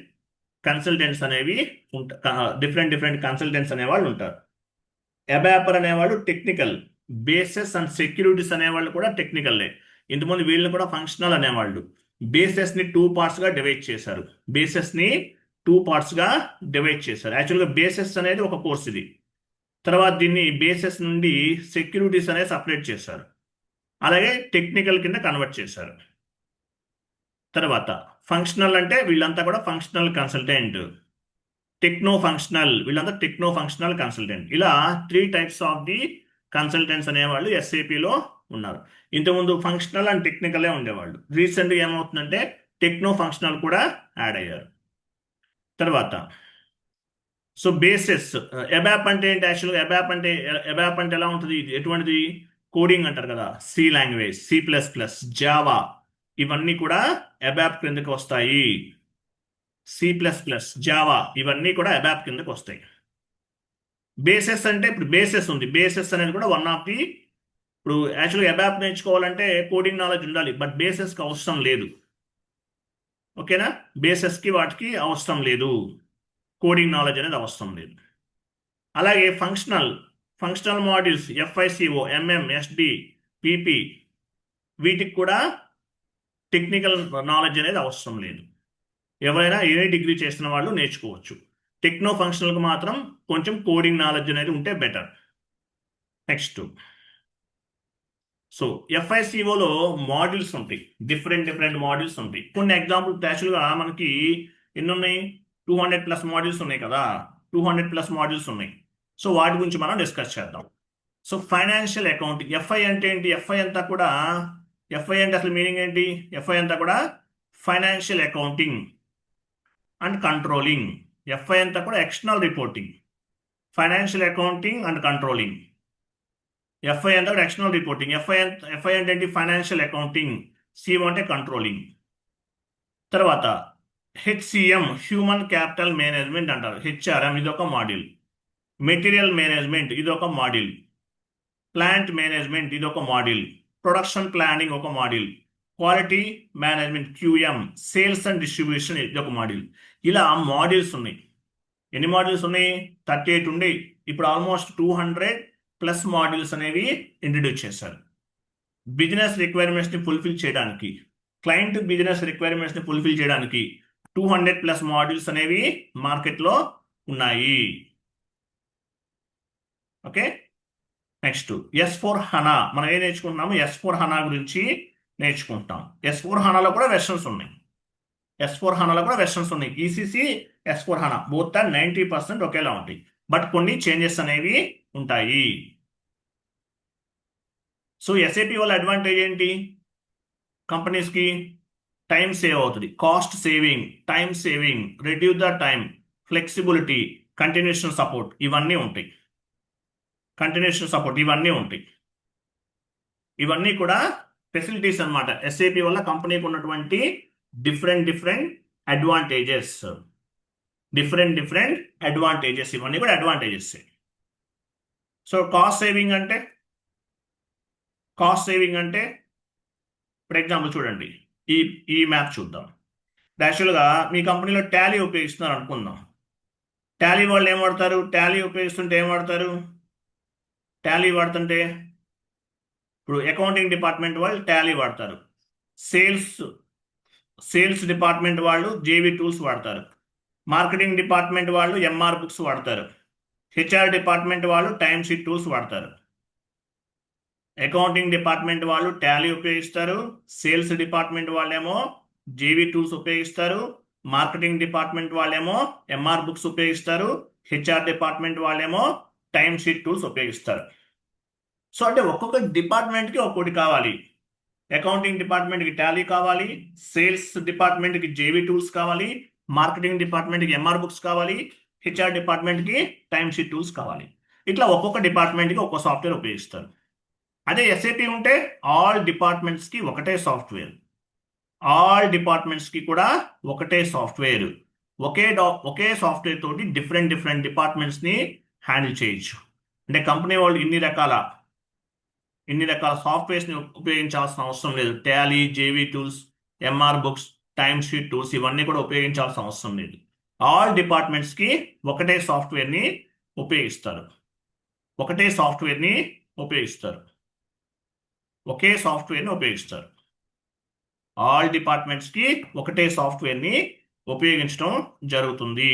కన్సల్టెంట్స్ అనేవి డిఫరెంట్ కన్సల్టెంట్స్ అనేవాళ్ళు ఉంటారు. అబాపర్ అనేవాళ్ళు టెక్నికల్, బేసెస్ అండ్ సెక్యూరిటీస్ అనేవాళ్ళు కూడా టెక్నికల్లే. ఇంతకుముందు వీళ్ళని కూడా ఫంక్షనల్ అనేవాళ్ళు. బేసెస్ని 2 పార్ట్స్గా డివైడ్ చేశారు. యాక్చువల్గా బేసెస్ అనేది ఒక కోర్స్ ఇది. తర్వాత దీన్ని బేసెస్ నుండి సెక్యూరిటీస్ అనేది సపరేట్ చేశారు. అలాగే టెక్నికల్ కింద కన్వర్ట్ చేశారు. తర్వాత ఫంక్షనల్ అంటే వీళ్ళంతా కూడా ఫంక్షనల్ కన్సల్టెంట్. టెక్నో ఫంక్షనల్ వీళ్ళంతా టెక్నో ఫంక్షనల్ కన్సల్టెంట్. ఇలా 3 టైప్స్ ఆఫ్ ది కన్సల్టెంట్స్ అనేవాళ్ళు ఎస్ఏపిలో ఉన్నారు. ఇంతకుముందు ఫంక్షనల్ అండ్ టెక్నికలే ఉండేవాళ్ళు. రీసెంట్గా ఏమవుతుందంటే టెక్నో ఫంక్షనల్ కూడా యాడ్ అయ్యారు. తర్వాత సో బేసెస్, అబాప్ అంటే ఏంటి? యాక్చువల్గా అబాప్ అంటే ఎలా ఉంటుంది? ఎటువంటిది? కోడింగ్ అంటారు కదా, సి లాంగ్వేజ్, C++, జావా, ఇవన్నీ కూడా అబాప్ క్రిందకి వస్తాయి. C++, జావా ఇవన్నీ కూడా అబాప్ కిందకి వస్తాయి. బేసెస్ అంటే ఇప్పుడు బేసెస్ ఉంది. బేసెస్ అనేది కూడా వన్ ఆఫ్ ది, ఇప్పుడు యాక్చువల్గా అబాప్ నేర్చుకోవాలంటే కోడింగ్ నాలెడ్జ్ ఉండాలి, బట్ బేసెస్కి అవసరం లేదు. ఓకేనా? బేసెస్కి వాటికి అవసరం లేదు, కోడింగ్ నాలెడ్జ్ అనేది అవసరం లేదు. అలాగే functional modules FICO, MM, SD, PP వీటికి కూడా టెక్నికల్ నాలెడ్జ్ అనేది అవసరం లేదు. ఎవరైనా ఏ డిగ్రీ చేసిన వాళ్ళు నేర్చుకోవచ్చు. టెక్నో ఫంక్షనల్కి మాత్రం కొంచెం కోడింగ్ నాలెడ్జ్ అనేది ఉంటే బెటర్. నెక్స్ట్, సో ఎఫ్ఐసిఓలో మాడ్యూల్స్ ఉంటాయి, డిఫరెంట్ మాడ్యూల్స్ ఉంటాయి. కొన్ని ఎగ్జాంపుల్ యాక్చువల్గా మనకి ఎన్ని ఉన్నాయి? 200+ మాడ్యూల్స్ ఉన్నాయి కదా, 200+ మాడ్యూల్స్ ఉన్నాయి. సో వాటి గురించి మనం డిస్కస్ చేద్దాం. సో ఫైనాన్షియల్ అకౌంటింగ్, ఎఫ్ఐ అంటే ఏంటి? ఎఫ్ఐ అంటే అసలు మీనింగ్ ఏంటి? ఎఫ్ఐ అంతా కూడా financial accounting and controlling. FI అంతా కూడా external reporting, financial accounting and controlling. FI అంటే కూడా ఎక్స్టర్నల్ రిపోర్టింగ్. ఎఫ్ఐ అంటే ఏంటి? Financial accounting. సిఓ అంటే కంట్రోలింగ్. తర్వాత హెచ్సిఎం హ్యూమన్ క్యాపిటల్ మేనేజ్మెంట్ అంటారు. హెచ్ఆర్ఎం ఇది ఒక మాడ్యూల్. మెటీరియల్ మేనేజ్మెంట్ ఇది ఒక మాడ్యూల్. ప్లాంట్ మేనేజ్మెంట్ ఇది ఒక మాడ్యూల్. ప్రొడక్షన్ ప్లానింగ్ ఒక module. Quality management QM, sales and distribution ఇది ఒక మాడ్యూల్. ఇలా మాడ్యూల్స్ ఉన్నాయి. ఎన్ని మాడ్యూల్స్ ఉన్నాయి? 38 ఉండే. ఇప్పుడు ఆల్మోస్ట్ 200+ మాడ్యూల్స్ అనేవి ఇంట్రడ్యూస్ చేశారు. బిజినెస్ రిక్వైర్మెంట్స్ ని ఫుల్ఫిల్ చేయడానికి, క్లయింట్ బిజినెస్ రిక్వైర్మెంట్స్ ని ఫుల్ఫిల్ చేయడానికి 200+ మాడ్యూల్స్ అనేవి మార్కెట్లో ఉన్నాయి. Okay, next S/4HANA. మనం ఏం నేర్చుకుంటున్నాము? S/4HANA గురించి నేర్చుకుంటాం. S/4HANAలో కూడా వెర్షన్స్ ఉన్నాయి. S/4HANAలో కూడా వెర్షన్స్ ఉన్నాయి. ఈసీసీ, S/4HANA బోత్ 90% ఒకేలా ఉంటాయి, బట్ కొన్ని చేంజెస్ అనేవి ఉంటాయి. సో SAP వల్ల అడ్వాంటేజ్ ఏంటి? కంపెనీస్కి టైం సేవ్ అవుతుంది, cost saving, time saving, reduce the time, flexibility, continuation support ఇవన్నీ ఉంటాయి. ఇవన్నీ కూడా ఫెసిలిటీస్ అన్నమాట. SAP వల్ల కంపెనీకి ఉన్నటువంటి డిఫరెంట్ అడ్వాంటేజెస్. ఇవన్నీ కూడా అడ్వాంటేజెస్. సో కాస్ట్ సేవింగ్ అంటే ఫర్ ఎగ్జాంపుల్ చూడండి, ఈ మ్యాప్ చూద్దాం. యాక్చువల్గా మీ కంపెనీలో టాలీ ఉపయోగిస్తున్నారు అనుకుందాం. టాలీ వాళ్ళు ఏం వాడతారు? టాలీ ఉపయోగిస్తుంటే ఏం వాడతారు? టాలీ వాడుతుంటే ఇప్పుడు అకౌంటింగ్ డిపార్ట్మెంట్ వాళ్ళు టాలీ వాడతారు. సేల్స్ డిపార్ట్మెంట్ వాళ్ళు జేవి టూల్స్ వాడతారు. మార్కెటింగ్ డిపార్ట్మెంట్ వాళ్ళు ఎంఆర్ బుక్స్ వాడతారు. హెచ్ఆర్ డిపార్ట్మెంట్ వాళ్ళు టైమ్ షీట్ టూల్స్ వాడతారు. అకౌంటింగ్ డిపార్ట్మెంట్ వాళ్ళు టాలీ ఉపయోగిస్తారు. సేల్స్ డిపార్ట్మెంట్ వాళ్ళేమో జేవి టూల్స్ ఉపయోగిస్తారు. మార్కెటింగ్ డిపార్ట్మెంట్ వాళ్ళేమో ఎంఆర్ బుక్స్ ఉపయోగిస్తారు. హెచ్ఆర్ డిపార్ట్మెంట్ వాళ్ళేమో టైమ్ షీట్ టూల్స్ ఉపయోగిస్తారు. సో అంటే ఒక్కొక్క డిపార్ట్మెంట్కి ఒక్కొక్కటి కావాలి. అకౌంటింగ్ డిపార్ట్మెంట్కి టాలీ కావాలి, సేల్స్ డిపార్ట్మెంట్కి జేవి టూల్స్ కావాలి, మార్కెటింగ్ డిపార్ట్మెంట్కి ఎంఆర్ బుక్స్ కావాలి, హెచ్ఆర్ డిపార్ట్మెంట్కి టైమ్ షీట్ టూల్స్ కావాలి. ఇట్లా ఒక్కొక్క డిపార్ట్మెంట్కి ఒక్కొక్క సాఫ్ట్వేర్ ఉపయోగిస్తారు. అదే SAP ఉంటే ఆల్ డిపార్ట్మెంట్స్కి ఒకటే సాఫ్ట్వేర్. కూడా ఒకటే సాఫ్ట్వేర్. ఒకే సాఫ్ట్వేర్ తోటి డిఫరెంట్ డిపార్ట్మెంట్స్ని హ్యాండిల్ చేయొచ్చు. అంటే కంపెనీ వాళ్ళు ఇన్ని రకాల సాఫ్ట్వేర్స్ని ఉపయోగించాల్సిన అవసరం లేదు. Tally, JV tools, MR books, time sheet tools ఇవన్నీ కూడా ఉపయోగించాల్సిన అవసరం లేదు. ఆల్ డిపార్ట్మెంట్స్కి ఒకటే సాఫ్ట్వేర్ని ఉపయోగిస్తారు. ఒకే సాఫ్ట్వేర్ని ఉపయోగిస్తారు. ఆల్ డిపార్ట్మెంట్స్కి ఒకటే సాఫ్ట్వేర్ని ఉపయోగించడం జరుగుతుంది.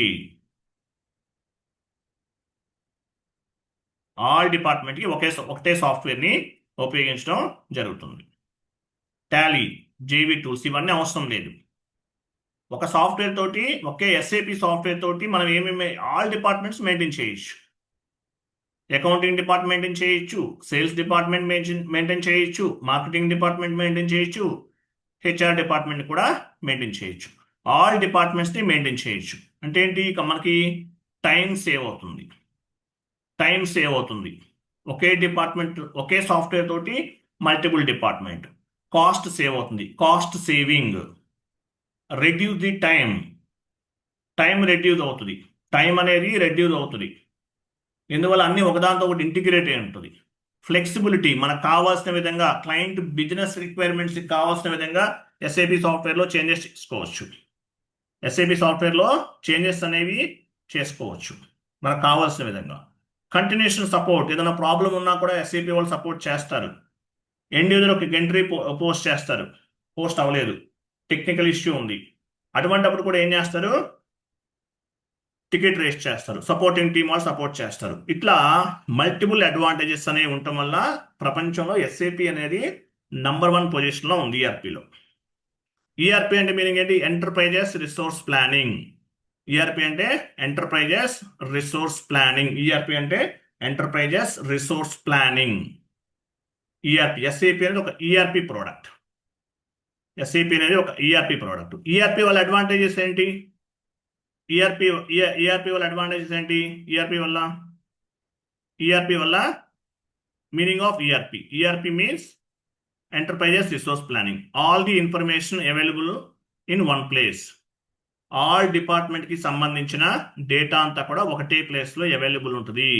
ఆల్ డిపార్ట్మెంట్కి ఒకటే సాఫ్ట్వేర్ని ఉపయోగించడం జరుగుతుంది. టాలీ, జేవి టూల్స్ ఇవన్నీ అవసరం లేదు. ఒక సాఫ్ట్వేర్ తోటి, ఒకే SAP సాఫ్ట్వేర్ తోటి మనం ఏమేమి ఆల్ డిపార్ట్మెంట్స్ మెయింటైన్ చేయొచ్చు. అకౌంటింగ్ డిపార్ట్మెంట్ మెయింటైన్ చేయొచ్చు, సేల్స్ డిపార్ట్మెంట్ మెయింటైన్ చేయొచ్చు, మార్కెటింగ్ డిపార్ట్మెంట్ మెయింటైన్ చేయొచ్చు, హెచ్ఆర్ డిపార్ట్మెంట్ కూడా మెయింటైన్ చేయొచ్చు. ఆల్ డిపార్ట్మెంట్స్ని మెయింటైన్ చేయొచ్చు. అంటే ఏంటి? మనకి టైం సేవ్ అవుతుంది. ఒకే డిపార్ట్మెంట్, ఒకే సాఫ్ట్వేర్ తోటి మల్టిపుల్ డిపార్ట్మెంట్. కాస్ట్ సేవ్ అవుతుంది, cost saving. Reduce the time reduce అవుతుంది. టైం అనేది రెడ్యూస్ అవుతుంది. ఎందువల్ల అన్ని ఒకదాంతో ఒకటి ఇంటిగ్రేట్ అయి ఉంటుంది. ఫ్లెక్సిబిలిటీ, మనకు కావాల్సిన విధంగా, క్లయింట్ బిజినెస్ రిక్వైర్మెంట్స్కి కావాల్సిన విధంగా SAP సాఫ్ట్వేర్లో చేంజెస్ అనేవి చేసుకోవచ్చు మనకు కావాల్సిన విధంగా. కంటిన్యూషన్ సపోర్ట్, ఏదైనా ప్రాబ్లం ఉన్నా కూడా SAP వాళ్ళు సపోర్ట్ చేస్తారు. ఎండ్ యూజర్ ఒక ఎంట్రీ పోస్ట్ అవ్వలేదు, టెక్నికల్ ఇష్యూ ఉంది, అటువంటిప్పుడు కూడా ఏం చేస్తారు? టికెట్ రేస్ చేస్తారు. సపోర్టింగ్ టీమ్ వాళ్ళు సపోర్ట్ చేస్తారు. ఇట్లా మల్టిపుల్ అడ్వాంటేజెస్ అనేవి ఉండటం వల్ల ప్రపంచంలో SAP అనేది నంబర్ 1 పొజిషన్లో ఉంది ERPలో. ERP అంటే మీనింగ్ ఏంటి? Enterprises resource planning. ERP అంటే ఎంటర్ప్రైజెస్ రిసోర్స్ ప్లానింగ్. SAP అనేది ఒక ERP ప్రోడక్ట్. ERP వాళ్ళ అడ్వాంటేజెస్ ఏంటి? ERP వల్ల అడ్వాంటేజెస్ ఏంటి? ERP వల్ల meaning of ERP means enterprises resource planning. All the information available in one place. All డిపార్ట్మెంట్కి సంబంధించిన డేటా అంతా కూడా ఒకటే ప్లేస్లో అవైలబుల్ ఉంటుంది.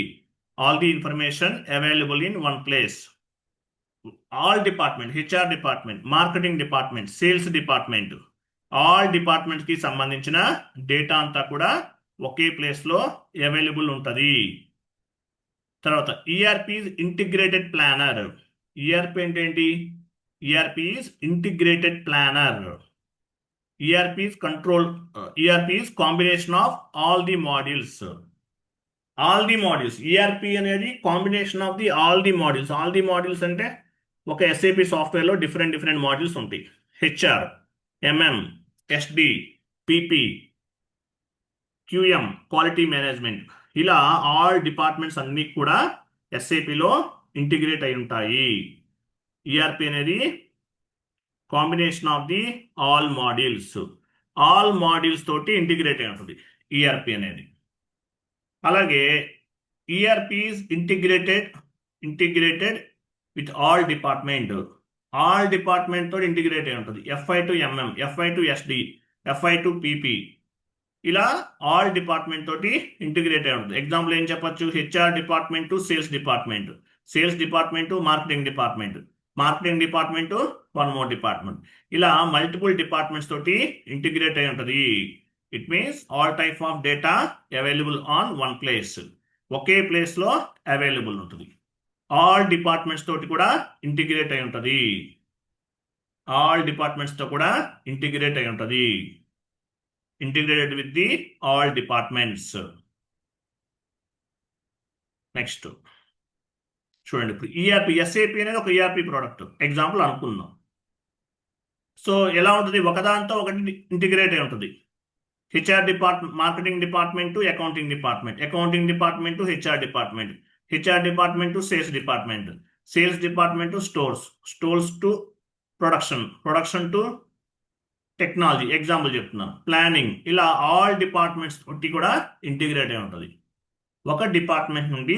All the information available in one place. All department, HR department, marketing department, sales department, all డిపార్ట్మెంట్కి సంబంధించిన data అంతా కూడా ఒకే ప్లేస్లో అవైలబుల్ ఉంటుంది. తర్వాత ఈఆర్పి ఇంటిగ్రేటెడ్ ప్లానర్. ఈఆర్పి అంటే ఏంటి? ERP integrated planner. ERP control, ERP combination of all the modules. All the modules, ERP అనేది combination of the all the modules. All the మాడ్యూల్స్ అంటే ఒక ఎస్ఏపి సాఫ్ట్వేర్లో డిఫరెంట్ మాడ్యూల్స్ ఉంటాయి. HR, MM, SD, PP, QM, quality management, ఇలా all departments అన్ని కూడా ఎస్ఏపిలో ఇంటిగ్రేట్ అయి ఉంటాయి. ఈఆర్పి అనేది combination of the all modules. All modules తోటి ఇంటిగ్రేట్ అయి ఉంటుంది ఈఆర్పి అనేది. అలాగే ERP integrated with all department. All department తోటి ఇంటిగ్రేట్ అయి ఉంటుంది. FI to MM, FI to SD, FI to PP, ఇలా ఆల్ డిపార్ట్మెంట్ తోటి ఇంటిగ్రేట్ అయి ఉంటుంది. ఎగ్జాంపుల్ ఏం చెప్పొచ్చు? HR department to sales department, sales department to marketing department, marketing department to one more department, ఇలా మల్టిపుల్ డిపార్ట్మెంట్స్ తోటి integrate అయి ఉంటుంది. It means all type of data available on one place, ఒకే ప్లేస్లో అవైలబుల్ ఉంటుంది. All departments తోటి కూడా integrate అయి ఉంటుంది. ఆల్ డిపార్ట్మెంట్స్తో కూడా ఇంటిగ్రేట్ అయి ఉంటుంది. Integrated with the all departments. Next చూడండి, ఇప్పుడు ఈఆర్పి, ఎస్ఏపి అనేది ఒక ఈఆర్పి ప్రోడక్ట్ ఎగ్జాంపుల్ అనుకుందాం. సో ఎలా ఉంటుంది? ఒకదాంతో ఒకటి ఇంటిగ్రేట్ అయి ఉంటుంది. HR department, marketing department to accounting department, accounting department to HR department, HR department to sales department, sales department to stores, stores to production, production to technology, example చెప్తున్నాను, planning, ఇలా all departments తోటి కూడా integrate అయి ఉంటుంది. ఒక department నుండి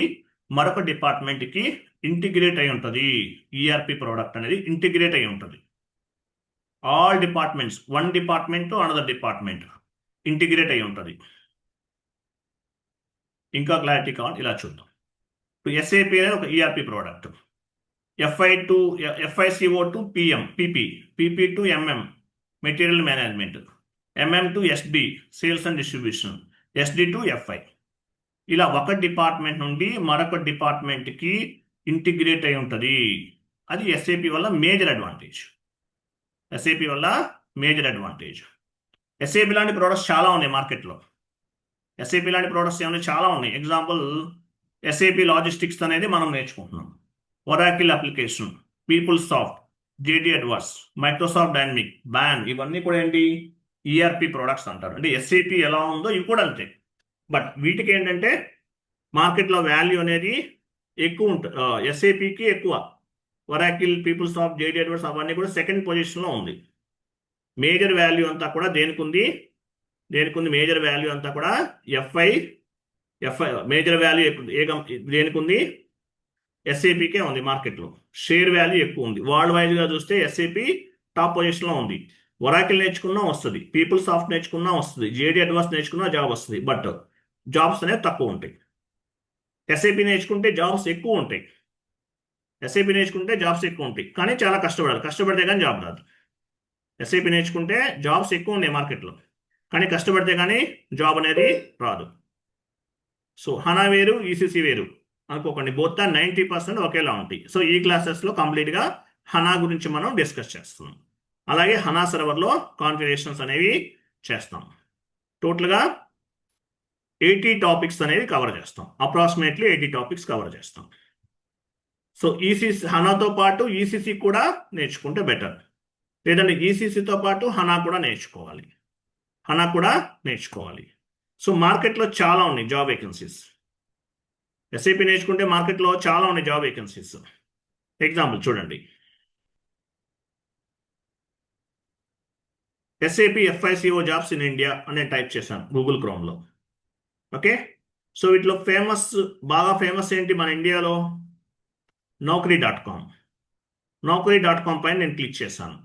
మరొక డిపార్ట్మెంట్కి ఇంటిగ్రేట్ అయి ఉంటుంది. ఈఆర్పి ప్రోడక్ట్ అనేది ఇంటిగ్రేట్ అయి ఉంటుంది. All departments, one department to another department integrate అయి ఉంటుంది. ఇంకా క్లారిటీ కావాలి, ఇలా చూద్దాం. ఎస్ఏపి అనేది ఒక ERP product. FICO to PM, PP to MM, material management, MM to SD, sales and distribution, SD to FI, ఇలా ఒక డిపార్ట్మెంట్ నుండి మరొక డిపార్ట్మెంట్కి ఇంటిగ్రేట్ అయి ఉంటుంది. అది ఎస్ఏపి వల్ల మేజర్ అడ్వాంటేజ్. ఎస్ఏపి వల్ల మేజర్ అడ్వాంటేజ్. ఎస్ఏపి లాంటి ప్రోడక్ట్స్ చాలా ఉన్నాయి మార్కెట్లో. ఎస్ఏపి లాంటి ప్రోడక్ట్స్ ఏమైనా చాలా ఉన్నాయి. ఎగ్జాంపుల్ ఎస్ఏపి లాజిస్టిక్స్ అనేది మనం నేర్చుకుంటున్నాం. Oracle application, people soft, JD advance, Microsoft dynamic, ban, ఇవన్నీ కూడా ఏంటి? ఈఆర్పి ప్రోడక్ట్స్ అంటారు. అంటే ఎస్ఏపి ఎలా ఉందో ఇవి కూడా అంతే. బట్ వీటికి ఏంటంటే మార్కెట్లో వాల్యూ అనేది ఎక్కువ ఉంటుంది. ఎస్ఏపికి ఎక్కువ. Oracle, people soft, JD advance అవన్నీ కూడా సెకండ్ పొజిషన్లో ఉంది. మేజర్ వాల్యూ అంతా కూడా దేనికి ఉంది? మేజర్ వాల్యూ అంతా కూడా ఎఫ్ఐ మేజర్ వాల్యూ దేనికి ఉంది? ఎస్ఏపికే ఉంది. మార్కెట్లో షేర్ వాల్యూ ఎక్కువ ఉంది. వరల్డ్ వైడ్గా చూస్తే ఎస్ఏపి టాప్ పొజిషన్లో ఉంది. ఒరాకిల్ నేర్చుకున్నా వస్తుంది, పీపుల్ సాఫ్ట్ నేర్చుకున్నా వస్తుంది, జేడి అడ్వాన్స్ నేర్చుకున్నా జాబ్ వస్తుంది. బట్ జాబ్స్ అనేవి తక్కువ ఉంటాయి. ఎస్ఏపి నేర్చుకుంటే జాబ్స్ ఎక్కువ ఉంటాయి. కానీ చాలా కష్టపడితే కానీ జాబ్ రాదు. ఎస్ఏపి నేర్చుకుంటే జాబ్స్ ఎక్కువ ఉన్నాయి మార్కెట్లో, కానీ కష్టపడితే కానీ జాబ్ అనేది రాదు. సో హనా వేరు, ఈసీసీ వేరు అనుకోకండి. బోత్ 90% ఒకేలా ఉంటాయి. సో ఈ క్లాసెస్లో కంప్లీట్గా హనా గురించి మనం డిస్కస్ చేస్తున్నాం. అలాగే హనా సర్వర్లో కాన్ఫిగరేషన్స్ అనేవి చేస్తాం. టోటల్గా 80 టాపిక్స్ అనేవి కవర్ చేస్తాం. అప్రాక్సిమేట్లీ 80 టాపిక్స్ కవర్ చేస్తాం. సో ఈసీసీ, హనాతో పాటు ఈసీసీ కూడా నేర్చుకుంటే బెటర్. లేదంటే ఈసీసీతో పాటు హనా కూడా నేర్చుకోవాలి. సో మార్కెట్లో చాలా ఉన్నాయి జాబ్ వేకెన్సీస్. ఎస్ఏపి నేర్చుకుంటే మార్కెట్లో చాలా ఉన్నాయి జాబ్ వేకెన్సీస్. ఎగ్జాంపుల్ చూడండి, SAP FICO jobs in India అని టైప్ చేశాను గూగుల్ క్రోమ్లో. ఓకే, సో వీటిలో బాగా ఫేమస్ ఏంటి మన ఇండియాలో? Naukri.com. Naukri.com పైన నేను క్లిక్ చేశాను.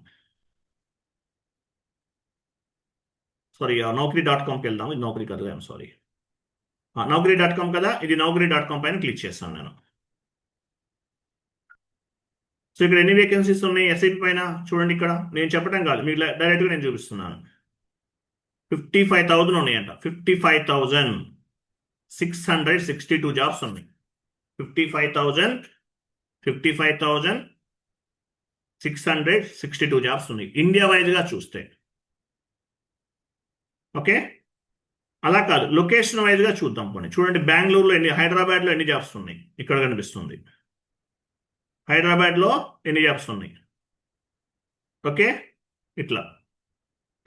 సారీ Naukri.comకి వెళ్దాం. ఇది నౌకరీ కాదు, ఐఎమ్ సారీ. Naukri.com కదా, ఇది Naukri.com పైన క్లిక్ చేస్తాను నేను. సో ఇక్కడ ఎన్ని వేకెన్సీస్ ఉన్నాయి ఎస్ఐపి పైన చూడండి. ఇక్కడ నేను చెప్పడం కాదు, మీకు డైరెక్ట్గా నేను చూపిస్తున్నాను. 55,000 ఉన్నాయంట. 55,662 జాబ్స్ ఉన్నాయి. 55,662 జాబ్స్ ఉన్నాయి ఇండియా వైజ్గా చూస్తే. ఓకే, అలా కాదు, లొకేషన్ వైజ్గా చూద్దాం. చూడండి, బెంగళూరులో ఎన్ని, హైదరాబాద్లో ఎన్ని జాబ్స్ ఉన్నాయి ఇక్కడ కనిపిస్తుంది. హైదరాబాద్లో ఎన్ని జాబ్స్ ఉన్నాయి. ఓకే, ఇట్లా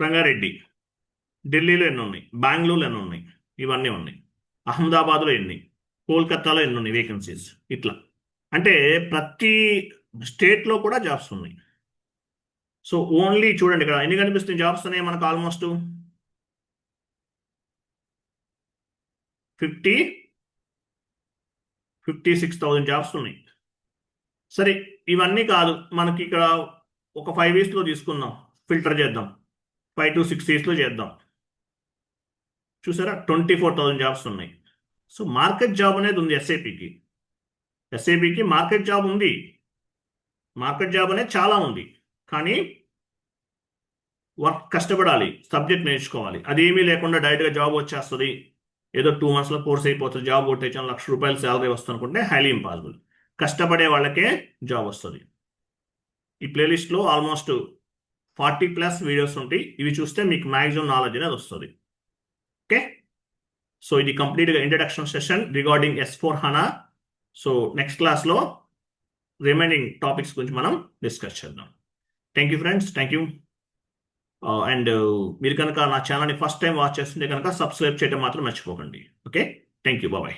రంగారెడ్డి, ఢిల్లీలో ఎన్ని ఉన్నాయి, బెంగళూరులో ఎన్ని ఉన్నాయి, ఇవన్నీ ఉన్నాయి. అహ్మదాబాద్లో ఎన్ని, కోల్కతాలో ఎన్ని ఉన్నాయి వేకెన్సీస్. ఇట్లా అంటే ప్రతి స్టేట్లో కూడా జాబ్స్ ఉన్నాయి. సో ఓన్లీ చూడండి ఇక్కడ ఎన్ని కనిపిస్తుంది జాబ్స్ ఉన్నాయి మనకు. ఆల్మోస్ట్ 56,000 జాబ్స్ ఉన్నాయి. సరే, ఇవన్నీ కాదు, మనకి ఇక్కడ ఒక 5 ఇయర్స్లో తీసుకుందాం, ఫిల్టర్ చేద్దాం, 5 to 6 ఇయర్స్లో చేద్దాం. చూసారా, 24,000 జాబ్స్ ఉన్నాయి. సో మార్కెట్ జాబ్ అనేది ఉంది ఎస్ఐపికి. మార్కెట్ జాబ్ ఉంది. మార్కెట్ జాబ్ అనేది చాలా ఉంది. కానీ వర్క్ కష్టపడాలి, సబ్జెక్ట్ నేర్చుకోవాలి. అదేమీ లేకుండా డైరెక్ట్గా జాబ్ వచ్చేస్తుంది, ఏదో 2 monthsలో కోర్స్ అయిపోతుంది, జాబ్ కొట్టేసి ₹1,00,000 శాలరీ వస్తుంది అనుకుంటే హైలీ ఇంపాసిబుల్. కష్టపడే వాళ్ళకే జాబ్ వస్తుంది. ఈ ప్లేలిస్ట్లో ఆల్మోస్ట్ 40+ వీడియోస్ ఉంటాయి. ఇవి చూస్తే మీకు మ్యాక్సిమం నాలెడ్జ్ అనేది వస్తుంది. ఓకే, సో ఇది కంప్లీట్గా introduction session regarding S/4HANA. So next క్లాస్లో రిమైనింగ్ టాపిక్స్ గురించి మనం డిస్కస్ చేద్దాం. Thank you friends, thank you. And మీరు కనుక నా ఛానల్ని ఫస్ట్ టైం వాచ్ చేస్తుంటే కనుక సబ్స్క్రైబ్ చేయడం మాత్రం మర్చిపోకండి. Okay, thank you, bye.